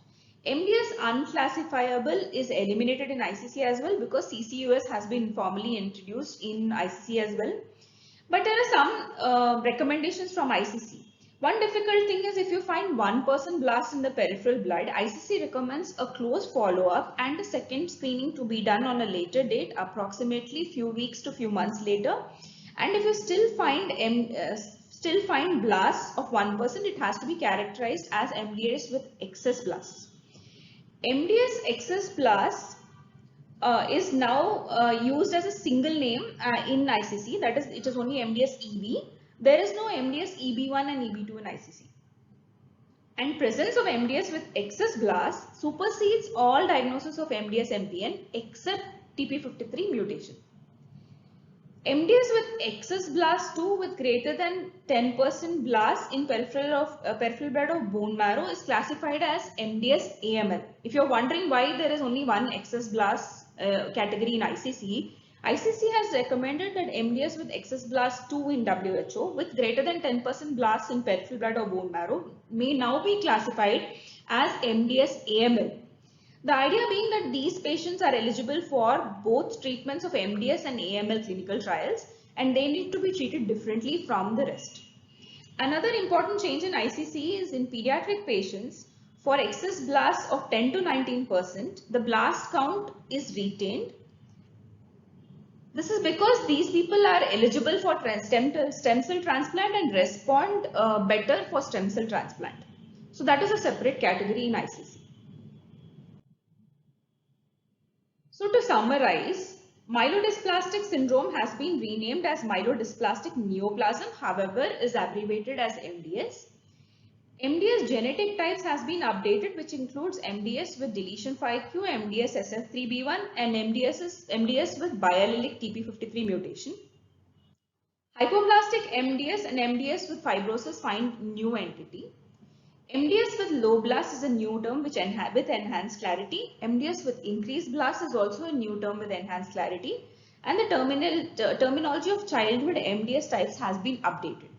B: MDS unclassifiable is eliminated in ICC as well because CCUS has been formally introduced in ICC as well. But there are some recommendations from ICC. One difficult thing is if you find 1% blast in the peripheral blood, ICC recommends a close follow-up and a second screening to be done on a later date, approximately few weeks to few months later. And if you still find blasts of 1%, it has to be characterized as MDS with excess blasts. MDS excess blasts is now used as a single name in ICC, that is, it is only MDS EB. There is no MDS EB1 and EB2 in ICC. And presence of MDS with excess blast supersedes all diagnosis of MDS MPN except TP53 mutation. MDS with excess blast 2 with greater than 10% blast in peripheral blood of bone marrow is classified as MDS AML. If you are wondering why there is only one excess blast category in ICC, ICC has recommended that MDS with excess blast 2 in WHO with greater than 10% blast in peripheral blood or bone marrow may now be classified as MDS AML. The idea being that these patients are eligible for both treatments of MDS and AML clinical trials and they need to be treated differently from the rest. Another important change in ICC is in pediatric patients for excess blasts of 10 to 19%, the blast count is retained. This is because these people are eligible for stem cell transplant and respond better for stem cell transplant. So that is a separate category in ICC. So to summarize, myelodysplastic syndrome has been renamed as myelodysplastic neoplasm, however is abbreviated as MDS. MDS genetic types has been updated, which includes MDS with deletion 5q, MDS SF3B1 and MDS with biallelic TP53 mutation. Hypoplastic MDS and MDS with fibrosis find new entity. MDS with low blast is a new term with enhanced clarity. MDS with increased blast is also a new term with enhanced clarity. And the terminology of childhood MDS types has been updated.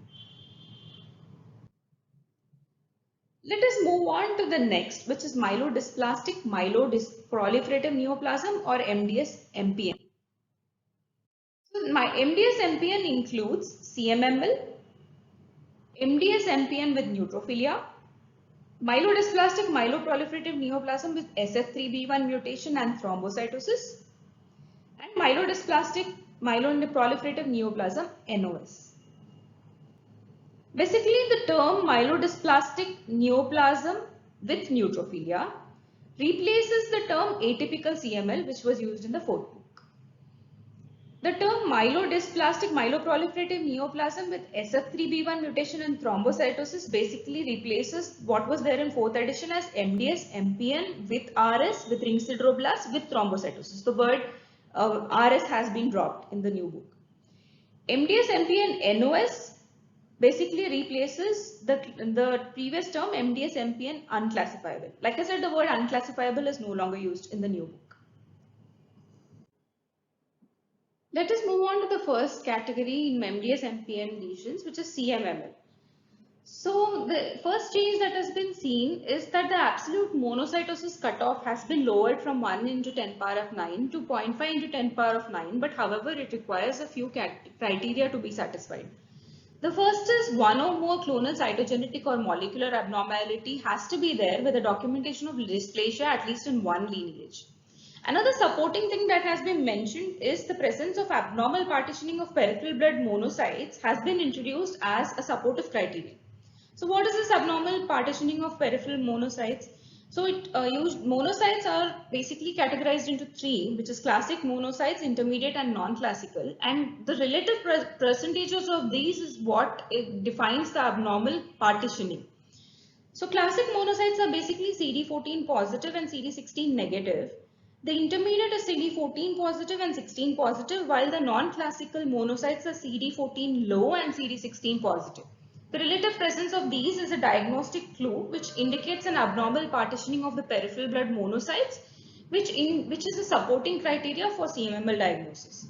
B: Let us move on to the next, which is myelodysplastic myeloproliferative neoplasm or MDS MPN. So my MDS MPN includes CMML, MDS MPN with neutrophilia, myelodysplastic myeloproliferative neoplasm with SF3B1 mutation and thrombocytosis, and myelodysplastic myeloproliferative neoplasm NOS. Basically, the term myelodysplastic neoplasm with neutrophilia replaces the term atypical CML, which was used in the fourth book. The term myelodysplastic myeloproliferative neoplasm with SF3B1 mutation and thrombocytosis basically replaces what was there in 4th edition as MDS MPN with RS with ring sideroblasts with thrombocytosis. The word RS has been dropped in the new book. MDS MPN NOS basically replaces the previous term MDS MPN unclassifiable. Like I said, the word unclassifiable is no longer used in the new book. Let us move on to the first category in MDS MPN lesions, which is CMML. So the first change that has been seen is that the absolute monocytosis cutoff has been lowered from 1 into 10 power of 9 to 0.5 into 10 power of 9, but however it requires a few criteria to be satisfied. The first is one or more clonal cytogenetic or molecular abnormality has to be there with a documentation of dysplasia at least in one lineage. Another supporting thing that has been mentioned is the presence of abnormal partitioning of peripheral blood monocytes has been introduced as a supportive criterion. So what is this abnormal partitioning of peripheral monocytes? So monocytes are basically categorized into three, which is classic monocytes, intermediate and non-classical. And the relative percentages of these is what it defines the abnormal partitioning. So classic monocytes are basically CD14 positive and CD16 negative. The intermediate is CD14 positive and 16 positive, while the non-classical monocytes are CD14 low and CD16 positive. The relative presence of these is a diagnostic clue which indicates an abnormal partitioning of the peripheral blood monocytes, which is a supporting criteria for CMML diagnosis.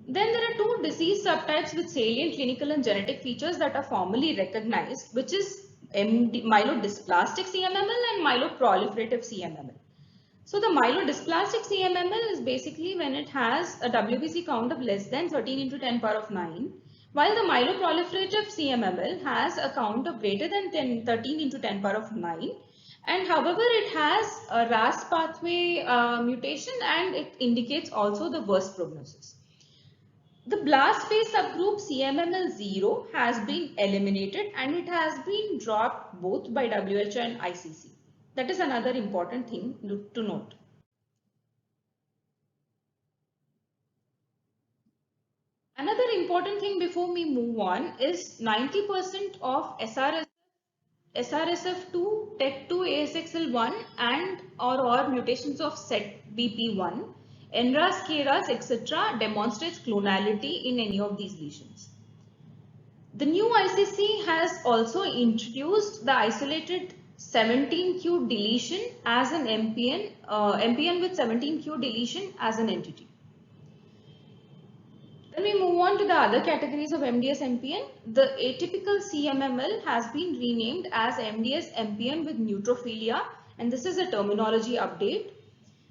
B: Then there are two disease subtypes with salient clinical and genetic features that are formally recognized, which is myelodysplastic CMML and myeloproliferative CMML. So the myelodysplastic CMML is basically when it has a WBC count of less than 13 into 10 power of 9, while the myeloproliferative CMML has a count of greater than 13 into 10 power of 9, and however it has a RAS pathway mutation and it indicates also the worst prognosis. The blast-based subgroup CMML0 has been eliminated and it has been dropped both by WHO and ICC. That is another important thing to note. Another important thing before we move on is 90% of SRSF2, TEC2, ASXL1 and or mutations of SETBP1, NRAS, KRAS, etc. demonstrates clonality in any of these lesions. The new ICC has also introduced the isolated 17q deletion as an MPN with 17q deletion as an entity. Then we move on to the other categories of MDS MPN. The atypical CMML has been renamed as MDS MPN with neutrophilia, and this is a terminology update.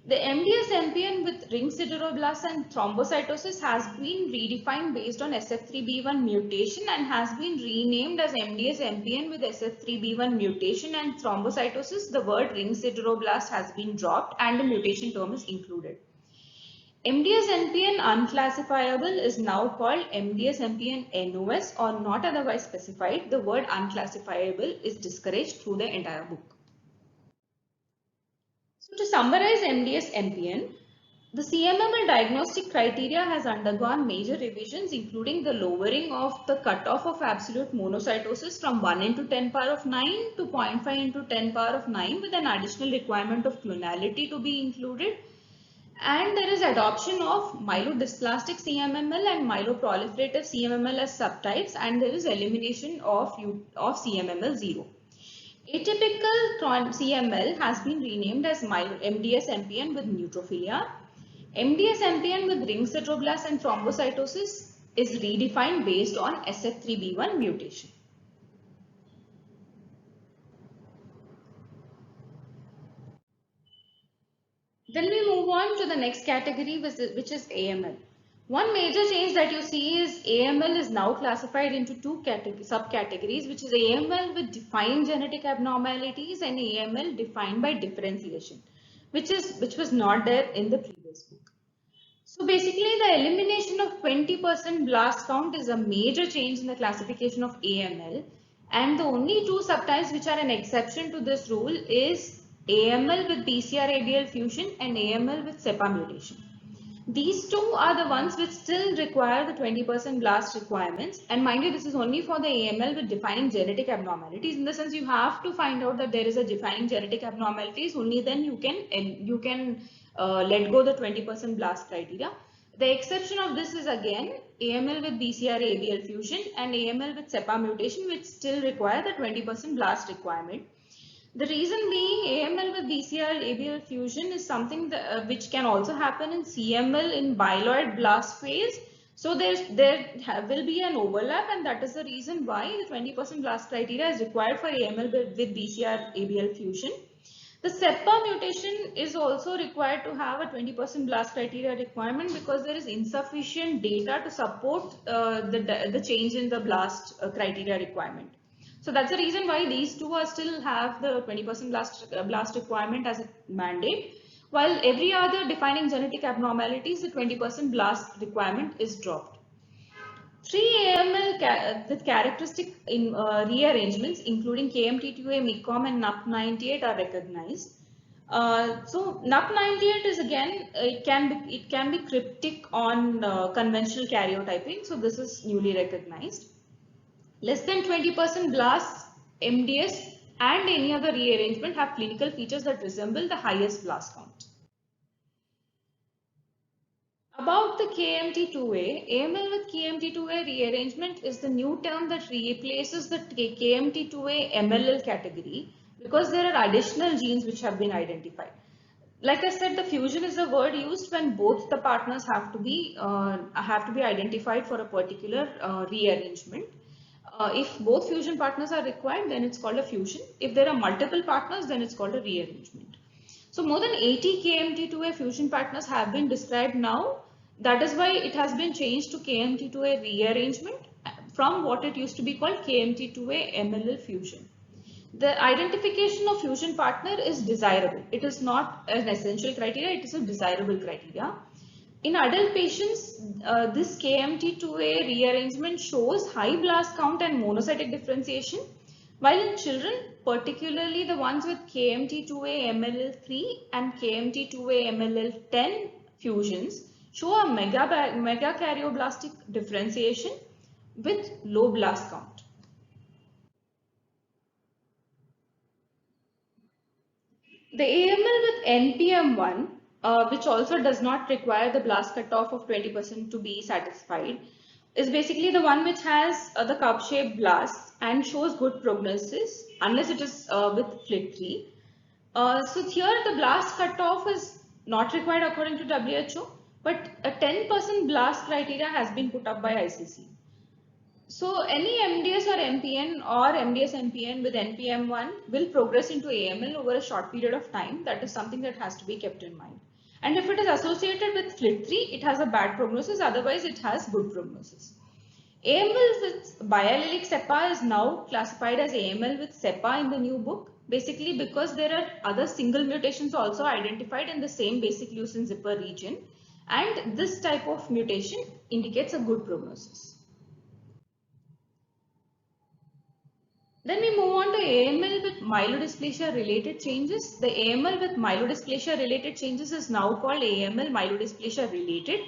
B: The MDS MPN with ring sideroblasts and thrombocytosis has been redefined based on SF3B1 mutation and has been renamed as MDS MPN with SF3B1 mutation and thrombocytosis. The word ring sideroblast has been dropped and the mutation term is included. MDS MPN unclassifiable is now called MDS MPN NOS or not otherwise specified. The word unclassifiable is discouraged through the entire book. So to summarize MDS MPN, the CMML diagnostic criteria has undergone major revisions, including the lowering of the cutoff of absolute monocytosis from 1 into 10 power of 9 to 0.5 into 10 power of 9 with an additional requirement of clonality to be included. And there is adoption of myelodysplastic CMML and myeloproliferative CMML as subtypes, and there is elimination of CMML0. Atypical CML has been renamed as MDS MPN with neutrophilia. MDS MPN with ring sideroblasts and thrombocytosis is redefined based on SF3B1 mutation. Then we move on to the next category, which is AML. One major change that you see is AML is now classified into two subcategories, which is AML with defined genetic abnormalities and AML defined by differentiation, which was not there in the previous book. So basically the elimination of 20% blast count is a major change in the classification of AML, and the only two subtypes which are an exception to this rule is AML with BCR-ABL fusion and AML with SEPA mutation. These two are the ones which still require the 20% blast requirements, and mind you, this is only for the AML with defining genetic abnormalities. In the sense, you have to find out that there is a defining genetic abnormalities, only then you can let go the 20% blast criteria. The exception of this is again AML with BCR-ABL fusion, and AML with SEPA mutation, which still require the 20% blast requirement. The reason being AML with BCR-ABL fusion is something that, which can also happen in CML in myeloid blast phase. So there will be an overlap, and that is the reason why the 20% blast criteria is required for AML with BCR-ABL fusion. The SEPA mutation is also required to have a 20% blast criteria requirement because there is insufficient data to support the change in the blast criteria requirement. So that's the reason why these two are still have the 20% blast requirement as a mandate, while every other defining genetic abnormalities, the 20% blast requirement is dropped. 3 AML with characteristic rearrangements including KMT2A, MIKOM and NUP98 are recognized. So NUP98 is again, it can be cryptic on conventional karyotyping. So this is newly recognized. Less than 20% blasts, MDS and any other rearrangement have clinical features that resemble the highest blast count. About the KMT2A, AML with KMT2A rearrangement is the new term that replaces the KMT2A MLL category because there are additional genes which have been identified. Like I said, the fusion is a word used when both the partners have to be identified for a particular rearrangement. If both fusion partners are required, then it's called a fusion. If there are multiple partners, then it's called a rearrangement. So more than 80 KMT2A fusion partners have been described now. That is why it has been changed to KMT2A rearrangement from what it used to be called KMT2A MLL fusion. The identification of fusion partner is desirable. It is not an essential criteria, it is a desirable criteria. In adult patients, this KMT2A rearrangement shows high blast count and monocytic differentiation, while in children, particularly the ones with KMT2A MLL3 and KMT2A MLL10 fusions, show a megakaryoblast differentiation with low blast count. The AML with NPM1, which also does not require the blast cutoff of 20% to be satisfied, is basically the one which has the cup-shaped blasts and shows good prognosis unless it is with FLT3. So here the blast cutoff is not required according to WHO, but a 10% blast criteria has been put up by ICC. So any MDS or MPN or MDS MPN with NPM1 will progress into AML over a short period of time. That is something that has to be kept in mind. And if it is associated with FLT3, it has a bad prognosis, otherwise it has good prognosis. AML with biallelic SEPA is now classified as AML with SEPA in the new book, basically because there are other single mutations also identified in the same basic leucine zipper region, and this type of mutation indicates a good prognosis. Then we move on to AML with myelodysplasia related changes. The AML with myelodysplasia related changes is now called AML myelodysplasia related,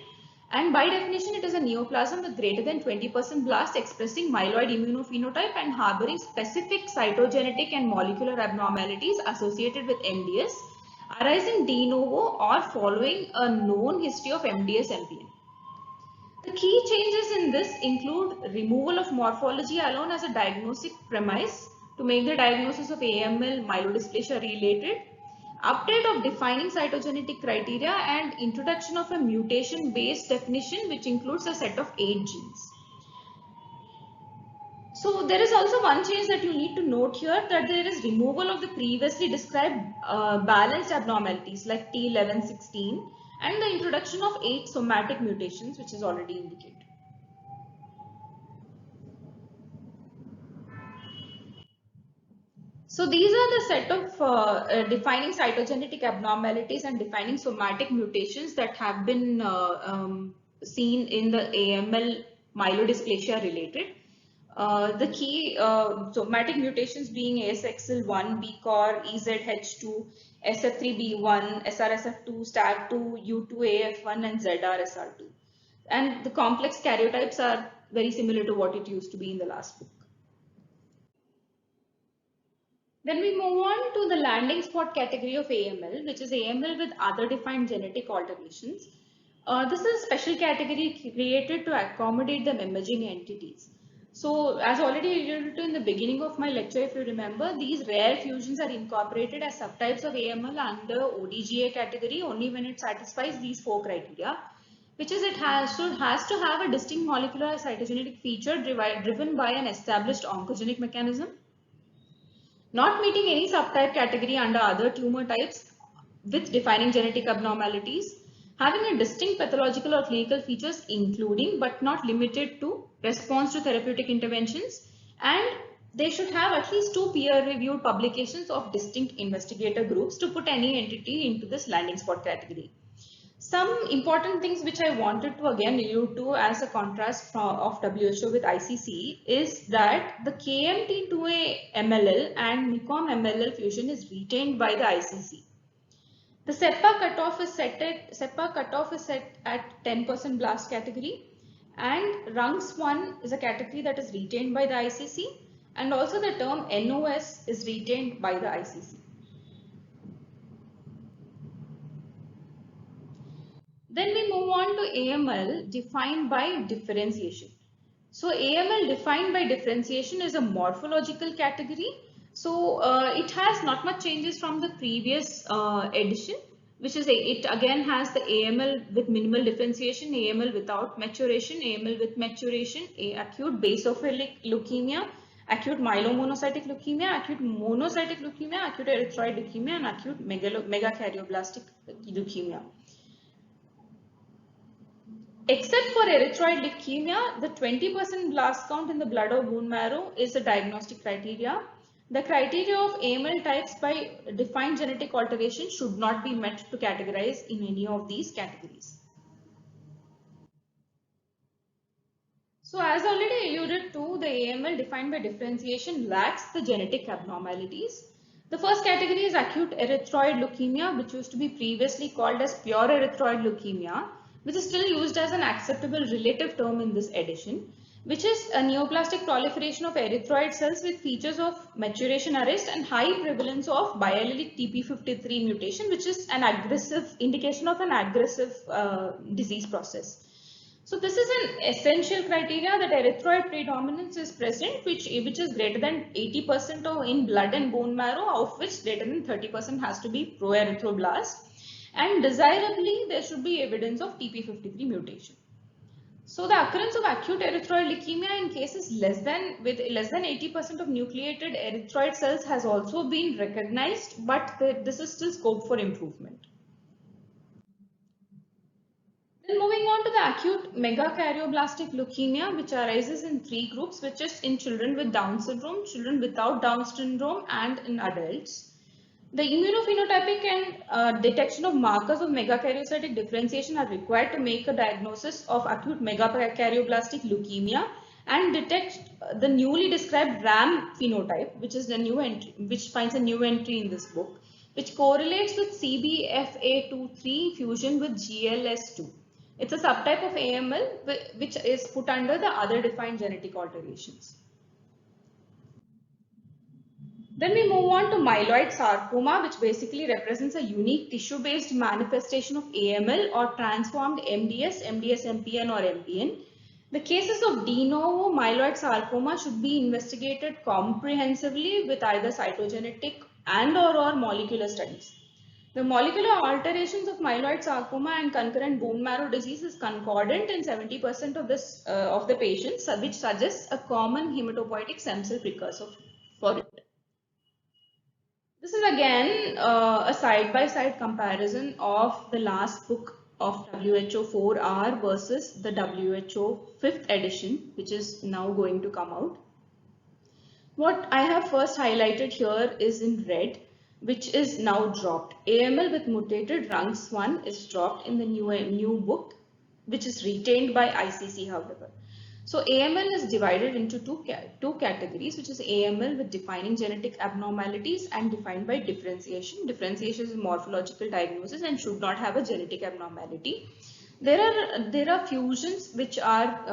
B: and by definition it is a neoplasm with greater than 20% blast expressing myeloid immunophenotype and harboring specific cytogenetic and molecular abnormalities associated with MDS arising de novo or following a known history of MDS MPN. The key changes in this include removal of morphology alone as a diagnostic premise to make the diagnosis of AML myelodysplasia related, update of defining cytogenetic criteria, and introduction of a mutation-based definition which includes a set of 8 genes. So there is also one change that you need to note here, that there is removal of the previously described balanced abnormalities like T1116 and the introduction of 8 somatic mutations, which is already indicated. So these are the set of defining cytogenetic abnormalities and defining somatic mutations that have been seen in the AML myelodysplasia related. The key somatic mutations being ASXL1, BCOR, EZH2, SF3B1, SRSF2, STAT2, U2AF1 and ZRSR2. And the complex karyotypes are very similar to what it used to be in the last book. Then we move on to the landing spot category of AML, which is AML with other defined genetic alterations. This is a special category created to accommodate the emerging entities. So, as already alluded to in the beginning of my lecture, if you remember, these rare fusions are incorporated as subtypes of AML under ODGA category only when it satisfies these four criteria, which is it has to have a distinct molecular cytogenetic feature driven by an established oncogenic mechanism, not meeting any subtype category under other tumor types with defining genetic abnormalities, having a distinct pathological or clinical features including but not limited to response to therapeutic interventions, and they should have at least 2 peer-reviewed publications of distinct investigator groups to put any entity into this landing spot category. Some important things which I wanted to again allude to as a contrast of WHO with ICC is that the KMT2A MLL and MIKOM MLL fusion is retained by the ICC. The SEPA cutoff is set at 10% blast category, and RUNX1 is a category that is retained by the ICC, and also the term NOS is retained by the ICC. Then we move on to AML defined by differentiation. So AML defined by differentiation is a morphological category. So it has not much changes from the previous edition, which is it again has the AML with minimal differentiation, AML without maturation, AML with maturation, acute basophilic leukemia, acute myelomonocytic leukemia, acute monocytic leukemia, acute erythroid leukemia, and acute megakaryoblast leukemia. Except for erythroid leukemia, the 20% blast count in the blood or bone marrow is a diagnostic criteria. The criteria of AML types by defined genetic alteration should not be met to categorize in any of these categories. So as already alluded to, the AML defined by differentiation lacks the genetic abnormalities. The first category is acute erythroid leukemia, which used to be previously called as pure erythroid leukemia, which is still used as an acceptable relative term in this edition, which is a neoplastic proliferation of erythroid cells with features of maturation arrest and high prevalence of biallelic TP53 mutation, which is an aggressive indication of an aggressive disease process. So this is an essential criteria that erythroid predominance is present, which is greater than 80% in blood and bone marrow, of which greater than 30% has to be proerythroblast. And desirably, there should be evidence of TP53 mutation. So the occurrence of acute erythroid leukemia in cases less than 80% of nucleated erythroid cells has also been recognized, but this is still scope for improvement. Then moving on to the acute megakaryoblast leukemia, which arises in 3 groups, which is in children with Down syndrome, children without Down syndrome, and in adults. The immunophenotypic and detection of markers of megakaryocytic differentiation are required to make a diagnosis of acute megakaryoblast leukemia and detect the newly described RAM phenotype, which is the new entry, which finds a new entry in this book, which correlates with CBFA23 fusion with GLS2. It's a subtype of AML which is put under the other defined genetic alterations. Then we move on to myeloid sarcoma, which basically represents a unique tissue-based manifestation of AML or transformed MDS, MDS-MPN or MPN. The cases of de novo myeloid sarcoma should be investigated comprehensively with either cytogenetic and/or molecular studies. The molecular alterations of myeloid sarcoma and concurrent bone marrow disease is concordant in 70% of the patients, which suggests a common hematopoietic stem cell precursor for it. This is again a side-by-side comparison of the last book of WHO 4R versus the WHO 5th edition, which is now going to come out. What I have first highlighted here is in red, which is now dropped. AML with mutated RUNX1 is dropped in the new book, which is retained by ICC, however. So AML is divided into two categories, which is AML with defining genetic abnormalities and defined by differentiation. Differentiation is a morphological diagnosis and should not have a genetic abnormality. There are fusions which are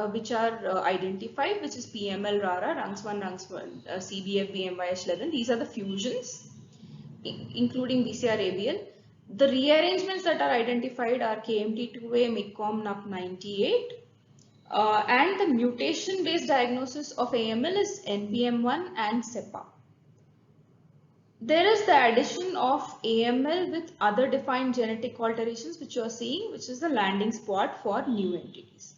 B: identified, which is PML RARA, RUNX1, CBF, BMYH11. These are the fusions, including BCR-ABL. The rearrangements that are identified are KMT2A, MIKOM, NUP98, and the mutation-based diagnosis of AML is NPM1 and SEPA. There is the addition of AML with other defined genetic alterations which you are seeing, which is the landing spot for new entities.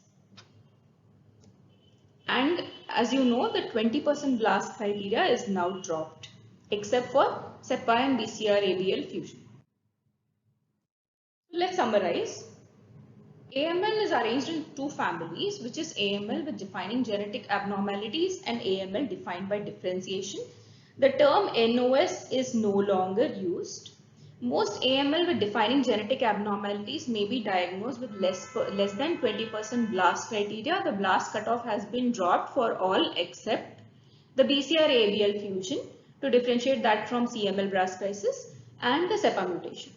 B: And as you know, the 20% blast criteria is now dropped, except for SEPA and BCR-ABL fusion. Let's summarize. AML is arranged in two families, which is AML with defining genetic abnormalities and AML defined by differentiation. The term NOS is no longer used. Most AML with defining genetic abnormalities may be diagnosed with less than 20% blast criteria. The blast cutoff has been dropped for all except the BCR-ABL fusion to differentiate that from CML blast crisis and the SEPA mutation.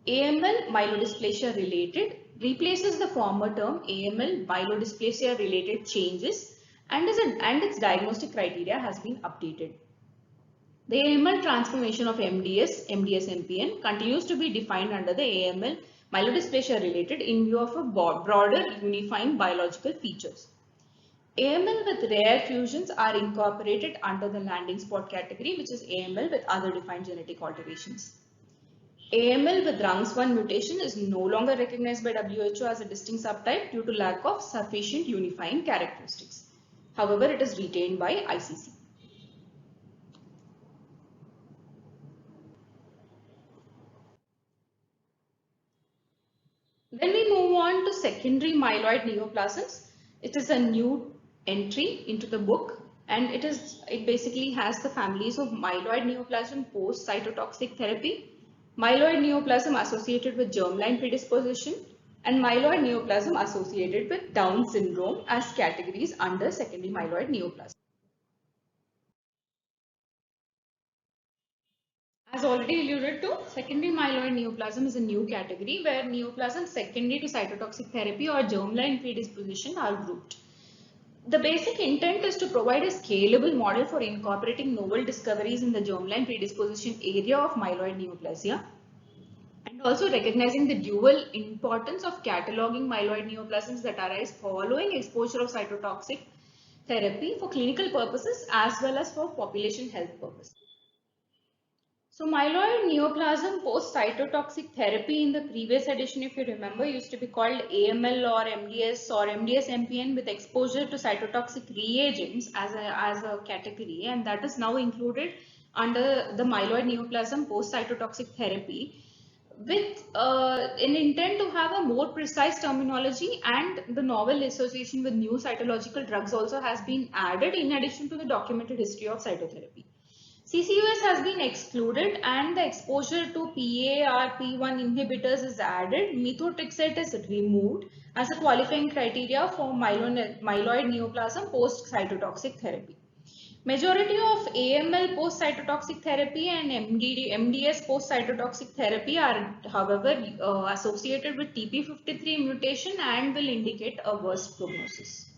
B: AML myelodysplasia related replaces the former term AML myelodysplasia related changes and its diagnostic criteria has been updated. The AML transformation of MDS-MPN continues to be defined under the AML myelodysplasia related in view of a broader unifying biological features. AML with rare fusions are incorporated under the landing spot category, which is AML with other defined genetic alterations. AML with RUNX1 mutation is no longer recognized by WHO as a distinct subtype due to lack of sufficient unifying characteristics. However, it is retained by ICC. Then we move on to secondary myeloid neoplasms. It is a new entry into the book, and it basically has the families of myeloid neoplasm post cytotoxic therapy, myeloid neoplasm associated with germline predisposition, and myeloid neoplasm associated with Down syndrome as categories under secondary myeloid neoplasm. As already alluded to, secondary myeloid neoplasm is a new category where neoplasms secondary to cytotoxic therapy or germline predisposition are grouped. The basic intent is to provide a scalable model for incorporating novel discoveries in the germline predisposition area of myeloid neoplasia, and also recognizing the dual importance of cataloging myeloid neoplasms that arise following exposure of cytotoxic therapy for clinical purposes as well as for population health purposes. So myeloid neoplasm post cytotoxic therapy in the previous edition, if you remember, used to be called AML or MDS MPN with exposure to cytotoxic reagents as a category, and that is now included under the myeloid neoplasm post cytotoxic therapy with an intent to have a more precise terminology, and the novel association with new cytological drugs also has been added in addition to the documented history of cytotherapy. CCUS has been excluded and the exposure to PARP1 inhibitors is added. Methotrexate is removed as a qualifying criteria for myeloid neoplasm post cytotoxic therapy. Majority of AML post cytotoxic therapy and MDS post cytotoxic therapy are, however, associated with TP53 mutation and will indicate a worse prognosis.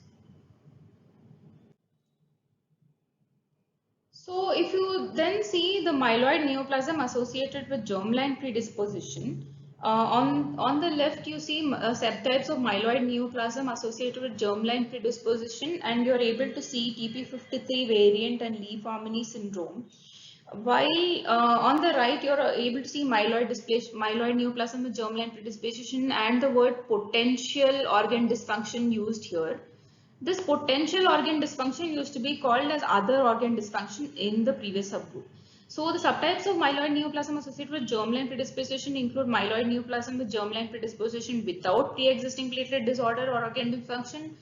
B: So if you then see the myeloid neoplasm associated with germline predisposition, on the left you see subtypes of myeloid neoplasm associated with germline predisposition, and you are able to see TP53 variant and Lee-Family syndrome. While on the right you are able to see myeloid neoplasm with germline predisposition and the word potential organ dysfunction used here. This potential organ dysfunction used to be called as other organ dysfunction in the previous subgroup. So the subtypes of myeloid neoplasm associated with germline predisposition include myeloid neoplasm with germline predisposition without pre-existing platelet disorder or organ dysfunction,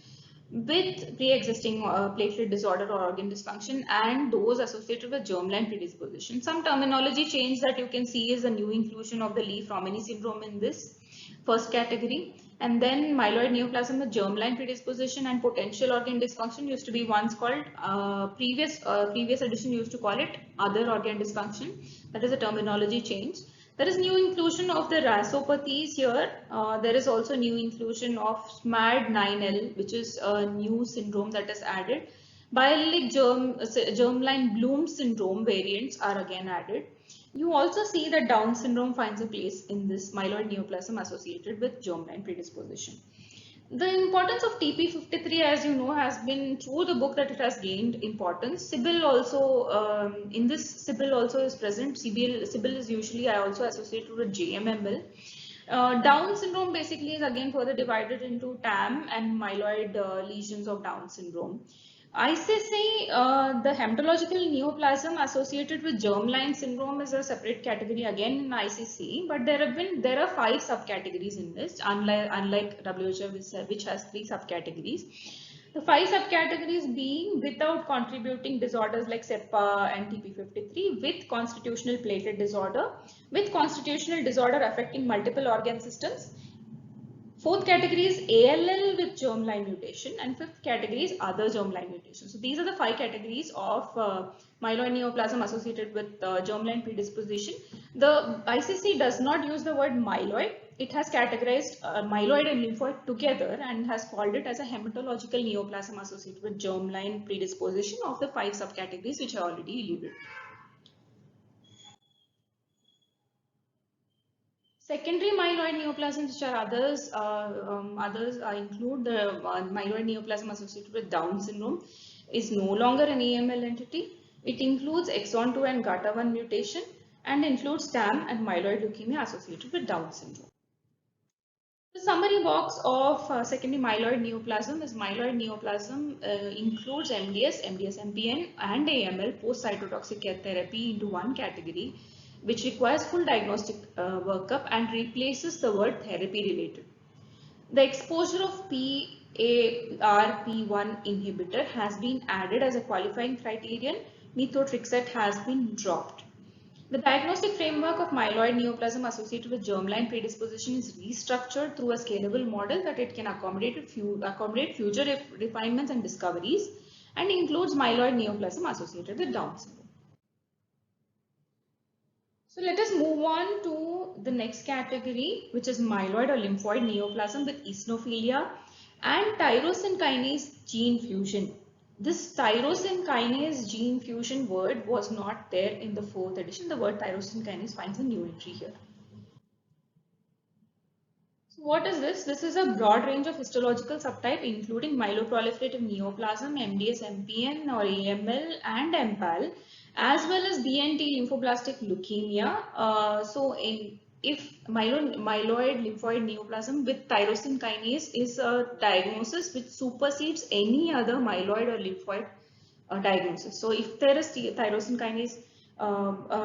B: with pre-existing platelet disorder or organ dysfunction, and those associated with germline predisposition. Some terminology change that you can see is a new inclusion of the Lee-Family syndrome in this first category. And then myeloid neoplasm with germline predisposition and potential organ dysfunction used to be once called, previous edition used to call it other organ dysfunction. That is a terminology change. There is new inclusion of the rasopathies here. There is also new inclusion of SMAD9L, which is a new syndrome that is added. Biallelic germline Bloom syndrome variants are again added. You also see that Down syndrome finds a place in this myeloid neoplasm associated with germline predisposition. The importance of TP53, as you know, has been through the book that it has gained importance. Sybil also, in this Sybil also is present. Sybil is usually also associated with JMML. Down syndrome basically is again further divided into TAM and myeloid lesions of Down syndrome. ICC, the hematological neoplasm associated with germline syndrome is a separate category again in ICC, but there are 5 subcategories in this, unlike WHO, which has 3 subcategories. The 5 subcategories being without contributing disorders like SEPA and TP53, with constitutional platelet disorder, with constitutional disorder affecting multiple organ systems. Fourth category is ALL with germline mutation, and fifth category is other germline mutations. So these are the 5 categories of myeloid neoplasm associated with germline predisposition. The ICC does not use the word myeloid. It has categorized myeloid and lymphoid together and has called it as a hematological neoplasm associated with germline predisposition of the 5 subcategories which I already alluded to. Secondary myeloid neoplasms, which are others include the myeloid neoplasm associated with Down syndrome, is no longer an AML entity. It includes exon 2 and GATA1 mutation and includes TAM and myeloid leukemia associated with Down syndrome. The summary box of secondary myeloid neoplasm is myeloid neoplasm includes MDS, MPN and AML post-cytotoxic therapy into one category, which requires full diagnostic workup and replaces the word therapy related. The exposure of PARP1 inhibitor has been added as a qualifying criterion. Methotrexate has been dropped. The diagnostic framework of myeloid neoplasm associated with germline predisposition is restructured through a scalable model that it can accommodate future refinements and discoveries, and includes myeloid neoplasm associated with Down syndrome. So let us move on to the next category, which is myeloid or lymphoid neoplasm with eosinophilia and tyrosine kinase gene fusion. This tyrosine kinase gene fusion word was not there in the 4th edition. The word tyrosine kinase finds a new entry here. So what is this? This is a broad range of histological subtype including myeloproliferative neoplasm, MDS, MPN or AML and MPAL, as well as BNT lymphoblastic leukemia. If myeloid lymphoid neoplasm with tyrosine kinase is a diagnosis which supersedes any other myeloid or lymphoid diagnosis. So if there is tyrosine kinase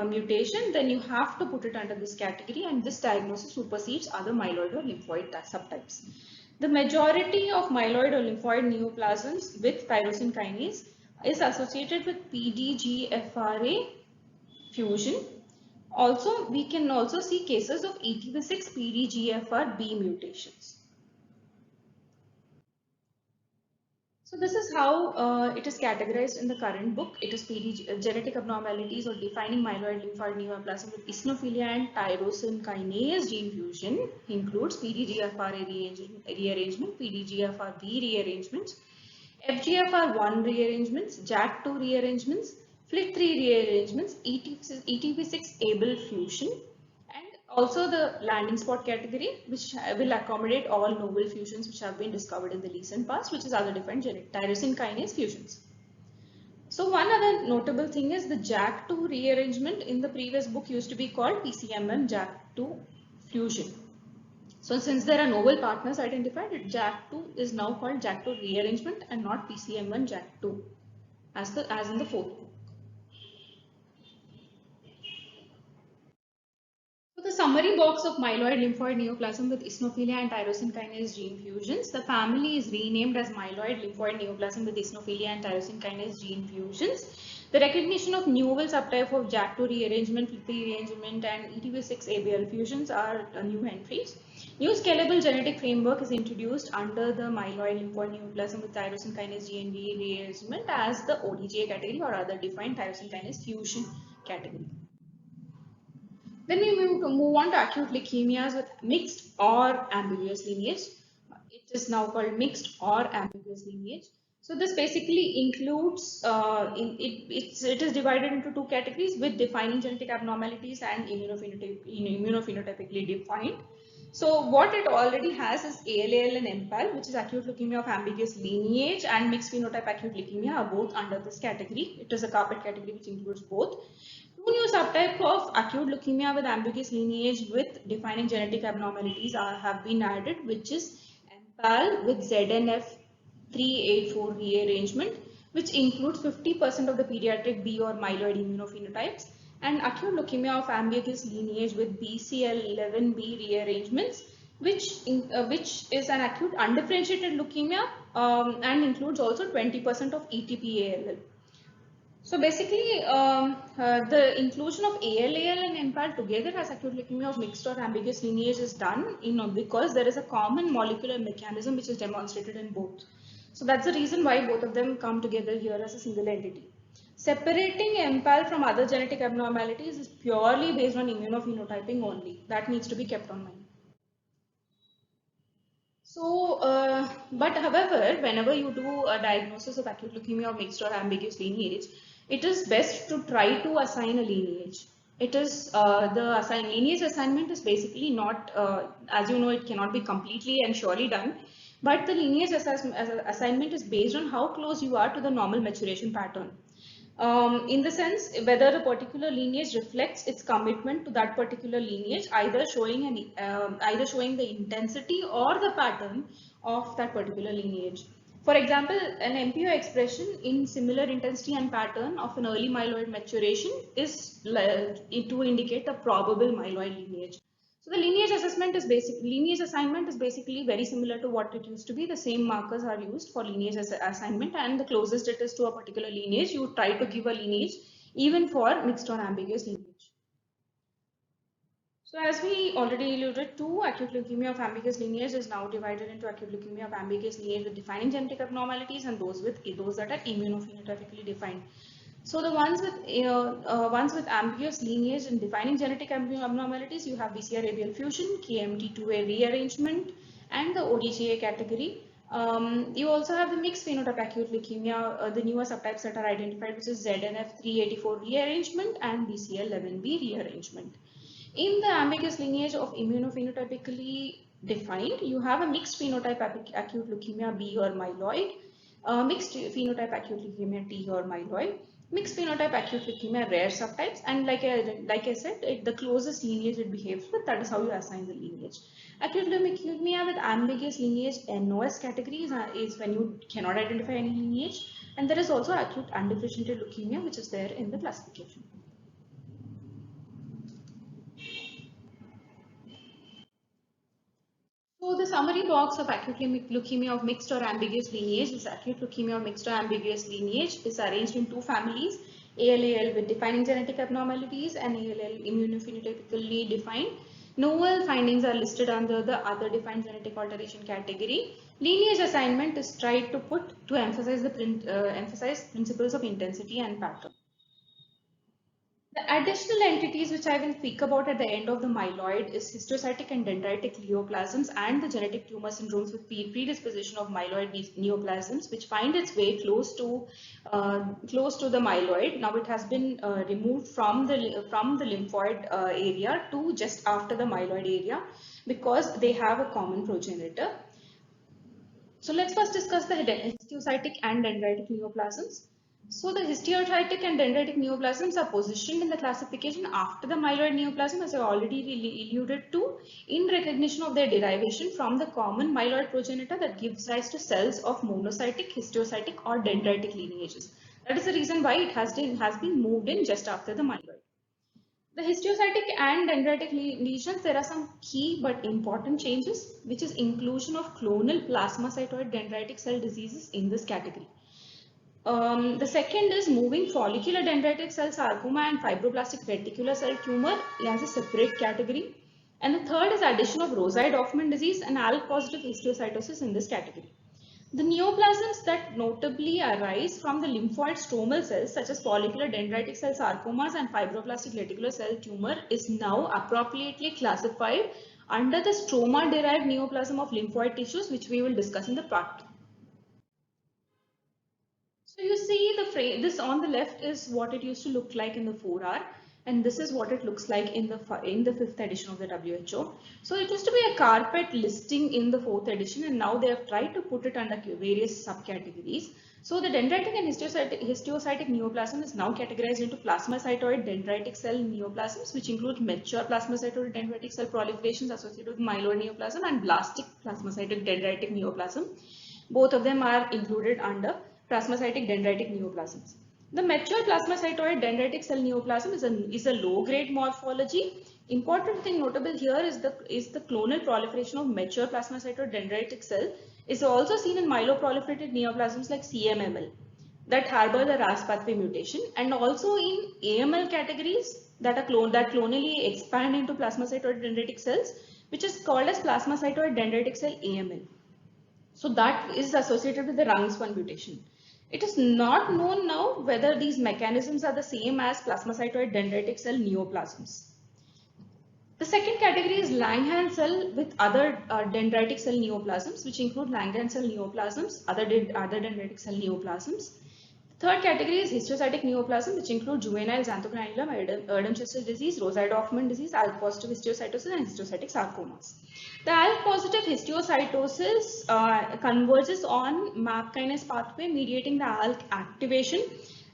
B: mutation, then you have to put it under this category, and this diagnosis supersedes other myeloid or lymphoid subtypes. The majority of myeloid or lymphoid neoplasms with tyrosine kinase is associated with PDGFRA fusion. Also, we can also see cases of ETV6 PDGFRB mutations. So this is how it is categorized in the current book. It is genetic abnormalities or defining myeloid lymphoid neoplasm with eosinophilia and tyrosine kinase gene fusion, includes PDGFRA rearrangement, PDGFRB rearrangements, FGFR1 rearrangements, JAK2 rearrangements, FLT3 rearrangements, ETV6 able fusion, and also the landing spot category, which will accommodate all novel fusions which have been discovered in the recent past, which is other different tyrosine kinase fusions. So one other notable thing is the JAK2 rearrangement in the previous book used to be called PCMM JAK2 fusion. So since there are novel partners identified, JAK2 is now called JAK2 rearrangement and not PCM1 JAK2 as in the 4th book. So the summary box of myeloid lymphoid neoplasm with eosinophilia and tyrosine kinase gene fusions. The family is renamed as myeloid lymphoid neoplasm with eosinophilia and tyrosine kinase gene fusions. The recognition of novel subtype of JAK2 rearrangement, FLT3 rearrangement and ETV6 ABL fusions are new entries. New scalable genetic framework is introduced under the myeloid lymphoid neoplasm with tyrosine kinase GNV rearrangement as the ODGA category or other defined tyrosine kinase fusion category. Then we move on to acute leukemias with mixed or ambiguous lineage. It is now called mixed or ambiguous lineage. So this basically includes, it is divided into two categories with defining genetic abnormalities and immunophenotypically defined. So what it already has is ALL and MPAL, which is acute leukemia of ambiguous lineage, and mixed phenotype acute leukemia are both under this category. It is a carpet category which includes both. Two new subtypes of acute leukemia with ambiguous lineage with defining genetic abnormalities have been added, which is MPAL with ZNF384 rearrangement, which includes 50% of the pediatric B or myeloid immunophenotypes, and acute leukemia of ambiguous lineage with BCL11B rearrangements, which is an acute undifferentiated leukemia and includes also 20% of ETP-ALL. So basically, the inclusion of ALL and MPAL together as acute leukemia of mixed or ambiguous lineage is done, because there is a common molecular mechanism which is demonstrated in both. So that's the reason why both of them come together here as a single entity. Separating MPAL from other genetic abnormalities is purely based on immunophenotyping only. That needs to be kept on mind. So, but however, whenever you do a diagnosis of acute leukemia of mixed or ambiguous lineage, it is best to try to assign a lineage. It is lineage assignment is basically not, as you know, it cannot be completely and surely done. But the lineage assignment is based on how close you are to the normal maturation pattern. In the sense whether a particular lineage reflects its commitment to that particular lineage, either showing the intensity or the pattern of that particular lineage. For example, an MPO expression in similar intensity and pattern of an early myeloid maturation is to indicate a probable myeloid lineage. So the lineage assignment is basically very similar to what it used to be. The same markers are used for lineage assignment, and the closest it is to a particular lineage, you try to give a lineage even for mixed or ambiguous lineage. So as we already alluded to, acute leukemia of ambiguous lineage is now divided into acute leukemia of ambiguous lineage with defining genetic abnormalities and those that are immunophenotypically defined. So the ones with ambiguous lineage and defining genetic abnormalities, you have BCR-ABL fusion, KMT2A rearrangement, and the ODGA category. You also have the mixed phenotype acute leukemia, the newer subtypes that are identified, which is ZNF384 rearrangement and BCL11B rearrangement. In the ambiguous lineage of immunophenotypically defined, you have a mixed phenotype acute leukemia B or myeloid, mixed phenotype acute leukemia T or myeloid, mixed phenotype acute leukemia rare subtypes, and like I said, the closest lineage it behaves with, that is how you assign the lineage. Acute leukemia with ambiguous lineage NOS category is when you cannot identify any lineage, and there is also acute undifferentiated leukemia which is there in the classification. So the summary box of acute leukemia of mixed or ambiguous lineage is acute leukemia of mixed or ambiguous lineage is arranged in two families, ALL with defining genetic abnormalities and ALL immunophenotypically defined. Novel findings are listed under the other defined genetic alteration category. Lineage assignment is tried to emphasize principles of intensity and pattern. The additional entities which I will speak about at the end of the myeloid is histiocytic and dendritic neoplasms and the genetic tumor syndromes with predisposition of myeloid neoplasms, which find its way close to the myeloid. Now it has been removed from the lymphoid area to just after the myeloid area because they have a common progenitor. So let's first discuss the histiocytic and dendritic neoplasms. So the histiocytic and dendritic neoplasms are positioned in the classification after the myeloid neoplasm, as I already alluded to, in recognition of their derivation from the common myeloid progenitor that gives rise to cells of monocytic, histiocytic or dendritic lineages. That is the reason why it has been moved in just after the myeloid. The histiocytic and dendritic lesions, there are some key but important changes, which is inclusion of clonal plasmacytoid dendritic cell diseases in this category. The second is moving follicular dendritic cell sarcoma and fibroblastic reticular cell tumor as a separate category. And the third is addition of Rosai-Dorfman disease and ALK-positive histiocytosis in this category. The neoplasms that notably arise from the lymphoid stromal cells such as follicular dendritic cell sarcomas and fibroblastic reticular cell tumor is now appropriately classified under the stroma-derived neoplasm of lymphoid tissues, which we will discuss in the part 2. So you see the frame, this on the left is what it used to look like in the 4R, and this is what it looks like in the 5th edition of the WHO. So it used to be a carpet listing in the 4th edition, and now they have tried to put it under various subcategories. So the dendritic and histiocytic neoplasm is now categorized into plasmacytoid dendritic cell neoplasms, which include mature plasmacytoid dendritic cell proliferations associated with myeloid neoplasm and blastic plasmacytoid dendritic neoplasm. Both of them are included under plasmacytic dendritic neoplasms. The mature plasmacytoid dendritic cell neoplasm is a low-grade morphology. Important thing notable here is the clonal proliferation of mature plasmacytoid dendritic cell is also seen in myeloproliferative neoplasms like CMML that harbor the RAS pathway mutation, and also in AML categories that clonally expand into plasmacytoid dendritic cells, which is called as plasmacytoid dendritic cell AML. So that is associated with the RUNX1 mutation. It is not known now whether these mechanisms are the same as plasmacytoid dendritic cell neoplasms. The second category is Langhans cell with other dendritic cell neoplasms, which include Langhans cell neoplasms, other dendritic cell neoplasms. Third category is histiocytic neoplasm, which include juvenile xanthogranulum, Erdem-Chester disease, Rosai-Dorfman disease, ALK-positive histiocytosis, and histiocytic sarcomas. The ALK-positive histiocytosis converges on MAP kinase pathway mediating the ALK activation,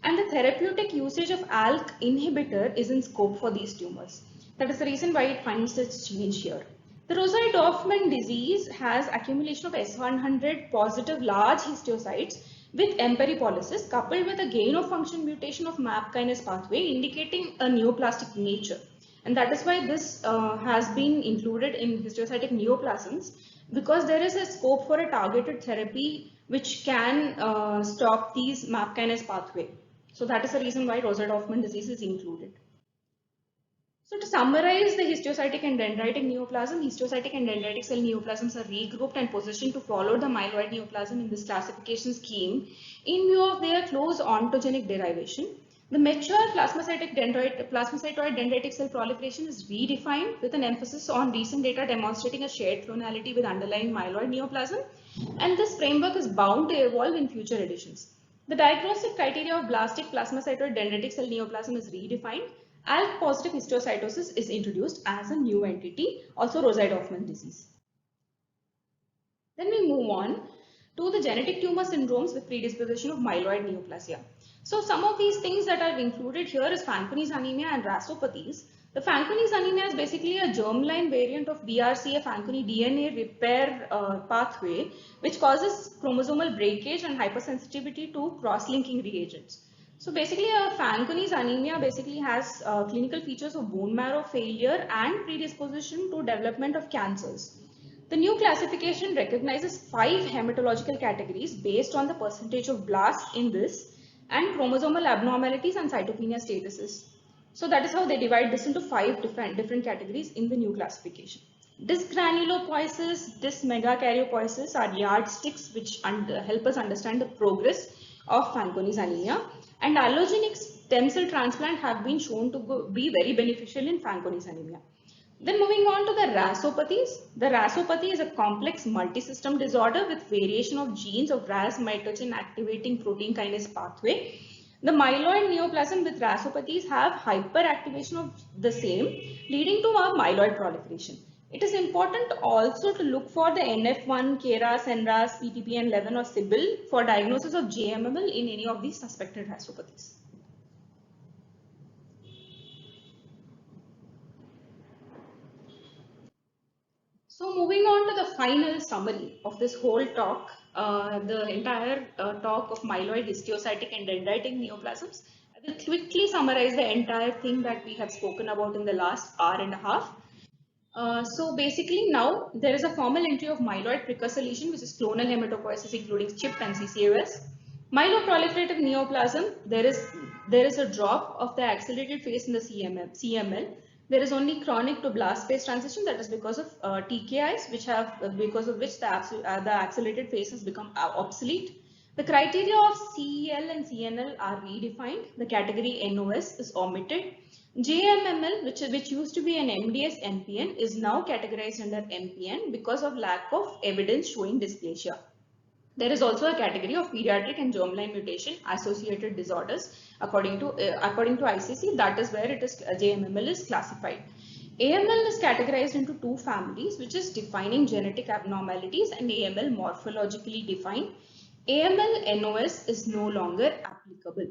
B: and the therapeutic usage of ALK inhibitor is in scope for these tumors. That is the reason why it finds its change here. The Rosai-Dorfman disease has accumulation of S100 positive large histiocytes with emperipolysis coupled with a gain of function mutation of MAP kinase pathway indicating a neoplastic nature. And that is why this has been included in histiocytic neoplasms, because there is a scope for a targeted therapy which can stop these MAP kinase pathway. So that is the reason why Rosai-Dorfman disease is included. So to summarize the histiocytic and dendritic neoplasm, histiocytic and dendritic cell neoplasms are regrouped and positioned to follow the myeloid neoplasm in this classification scheme in view of their close ontogenic derivation. The mature plasmacytoid dendritic cell proliferation is redefined with an emphasis on recent data demonstrating a shared clonality with underlying myeloid neoplasm, and this framework is bound to evolve in future editions. The diagnostic criteria of blastic plasmacytoid dendritic cell neoplasm is redefined. ALK-positive histiocytosis is introduced as a new entity, also Rosai-Dorfman disease. Then we move on to the genetic tumor syndromes with predisposition of myeloid neoplasia. So some of these things that are included here is Fanconi's anemia and rasopathies. The Fanconi's anemia is basically a germline variant of BRCA Fanconi DNA repair pathway, which causes chromosomal breakage and hypersensitivity to cross-linking reagents. So basically Fanconi's anemia basically has clinical features of bone marrow failure and predisposition to development of cancers. The new classification recognizes 5 hematological categories based on the percentage of blasts in this and chromosomal abnormalities and cytopenia statuses. So that is how they divide this into 5 different categories in the new classification. Dysgranulopoiesis, dysmegakaryopoiesis are yardsticks which help us understand the progress of Fanconi's anemia, and allogenic stem cell transplant have been shown to be very beneficial in Fanconi's anemia. Then moving on to the rasopathies. The rasopathy is a complex multisystem disorder with variation of genes of RAS mitogen activating protein kinase pathway. The myeloid neoplasm with rasopathies have hyperactivation of the same, leading to a myeloid proliferation. It is important also to look for the NF1, KRAS, NRAS, PTPN11 or Sybil for diagnosis of CMML in any of these suspected rasopathies. So moving on to the final summary of this whole talk, the entire talk of myeloid, histiocytic and dendritic neoplasms. I will quickly summarize the entire thing that we have spoken about in the last hour and a half. So basically now there is a formal entry of myeloid precursor lesion, which is clonal hematopoiesis including CHIP and CCAS. Myeloproliferative neoplasm, there is a drop of the accelerated phase in the CML. There is only chronic to blast phase transition, that is because of TKIs, because of which the accelerated phase has become obsolete. The criteria of CEL and CNL are redefined. The category NOS is omitted. JMML, which used to be an MDS MPN, is now categorized under MPN because of lack of evidence showing dysplasia. There is also a category of pediatric and germline mutation associated disorders according to ICC. That is where it is JMML is classified. AML is categorized into two families, which is defining genetic abnormalities and AML morphologically defined. AML NOS is no longer applicable.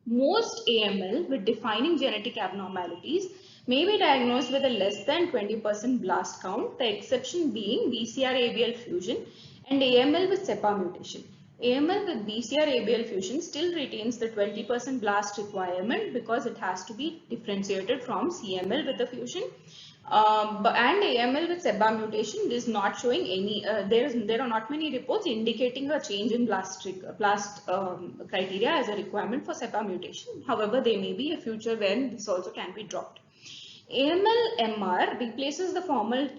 B: Most AML with defining genetic abnormalities may be diagnosed with a less than 20% blast count, the exception being BCR-ABL fusion and AML with SEPA mutation. AML with BCR-ABL fusion still retains the 20% blast requirement because it has to be differentiated from CML with the fusion. And AML with SEPA mutation is not showing any, there are not many reports indicating a change in blast criteria as a requirement for SEPA mutation. However, there may be a future when this also can be dropped. AML MR replaces the former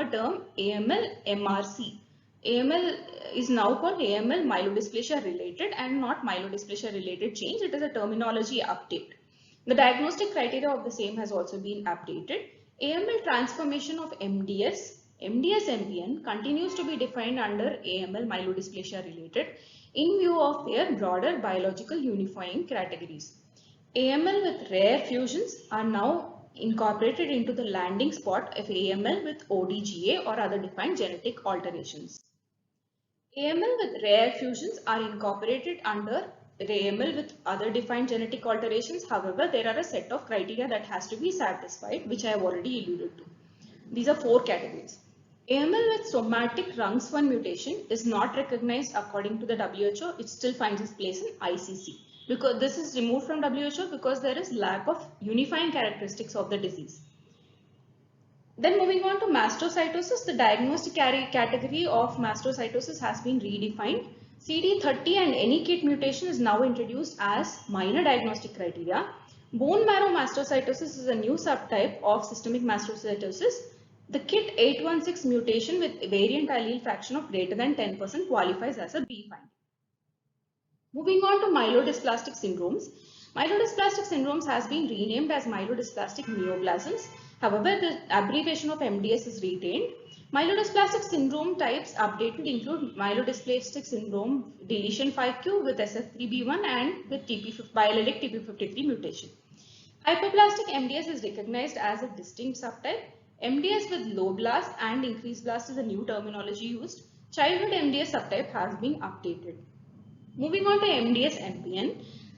B: term AML MRC. AML is now called AML myelodysplasia related and not myelodysplasia related change. It is a terminology update. The diagnostic criteria of the same has also been updated. AML transformation of MDS MPN continues to be defined under AML myelodysplasia related in view of their broader biological unifying categories. AML with rare fusions are now incorporated into the landing spot of AML with ODGA or other defined genetic alterations. AML with rare fusions are incorporated under AML with other defined genetic alterations. However, there are a set of criteria that has to be satisfied, which I have already alluded to. These are 4 categories. AML with somatic RUNX1 mutation is not recognized according to the WHO. It still finds its place in ICC. Because this is removed from WHO because there is lack of unifying characteristics of the disease. Then moving on to mastocytosis, the diagnostic category of mastocytosis has been redefined. CD30 and any KIT mutation is now introduced as minor diagnostic criteria. Bone marrow mastocytosis is a new subtype of systemic mastocytosis. The KIT 816 mutation with variant allele fraction of greater than 10% qualifies as a B finding. Moving on to myelodysplastic syndromes. Myelodysplastic syndromes has been renamed as myelodysplastic neoplasms. However, the abbreviation of MDS is retained. Myelodysplastic syndrome types updated include myelodysplastic syndrome deletion 5q with SF3B1 and with biallelic TP53 mutation. Hyperplastic MDS is recognized as a distinct subtype. MDS with low blast and increased blast is a new terminology used. Childhood MDS subtype has been updated. Moving on to MDS MPN,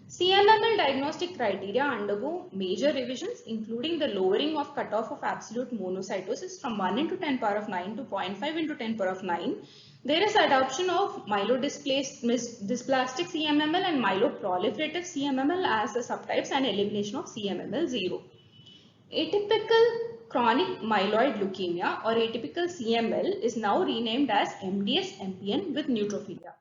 B: CMML diagnostic criteria undergo major revisions, including the lowering of cutoff of absolute monocytosis from 1 into 10 power of 9 to 0.5 into 10 power of 9. There is adoption of myelodysplastic CMML and myeloproliferative CMML as the subtypes and elimination of CMML 0. Atypical chronic myeloid leukemia or atypical CML is now renamed as MDS MPN with neutrophilia.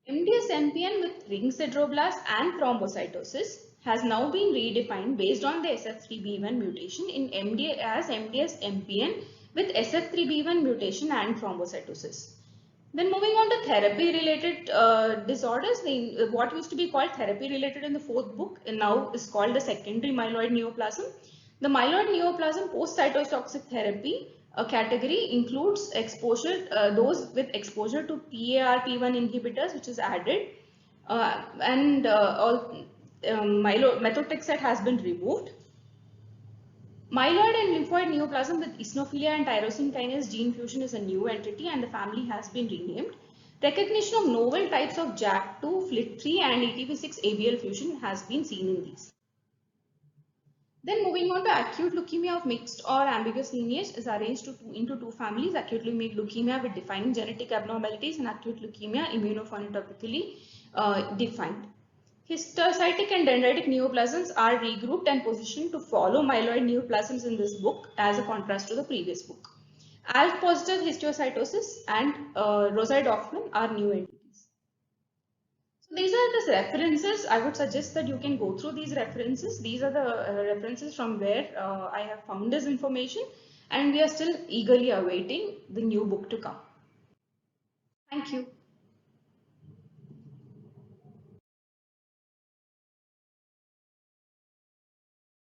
B: MDS MPN with ring sideroblasts and thrombocytosis has now been redefined based on the SF3B1 mutation in MDS MPN with SF3B1 mutation and thrombocytosis. Then moving on to therapy related disorders, what used to be called therapy related in the 4th book and now is called the secondary myeloid neoplasm. The myeloid neoplasm post cytotoxic therapy category includes exposure, those with exposure to PARP1 inhibitors, which is added, methotrexate has been removed. Myeloid and lymphoid neoplasm with eosinophilia and tyrosine kinase gene fusion is a new entity and the family has been renamed. Recognition of novel types of JAK2, FLT3 and ETP6-ABL fusion has been seen in these. Then moving on to acute leukemia of mixed or ambiguous lineage is arranged into 2 families, acute leukemia with defining genetic abnormalities and acute leukemia immunophenotypically defined. Histiocytic and dendritic neoplasms are regrouped and positioned to follow myeloid neoplasms in this book as a contrast to the previous book. ALK positive histiocytosis and Rosai-Dorfman are new entities. So these are the references. I would suggest that you can go through these references. These are the references from where I have found this information, and we are still eagerly awaiting the new book to come. Thank you.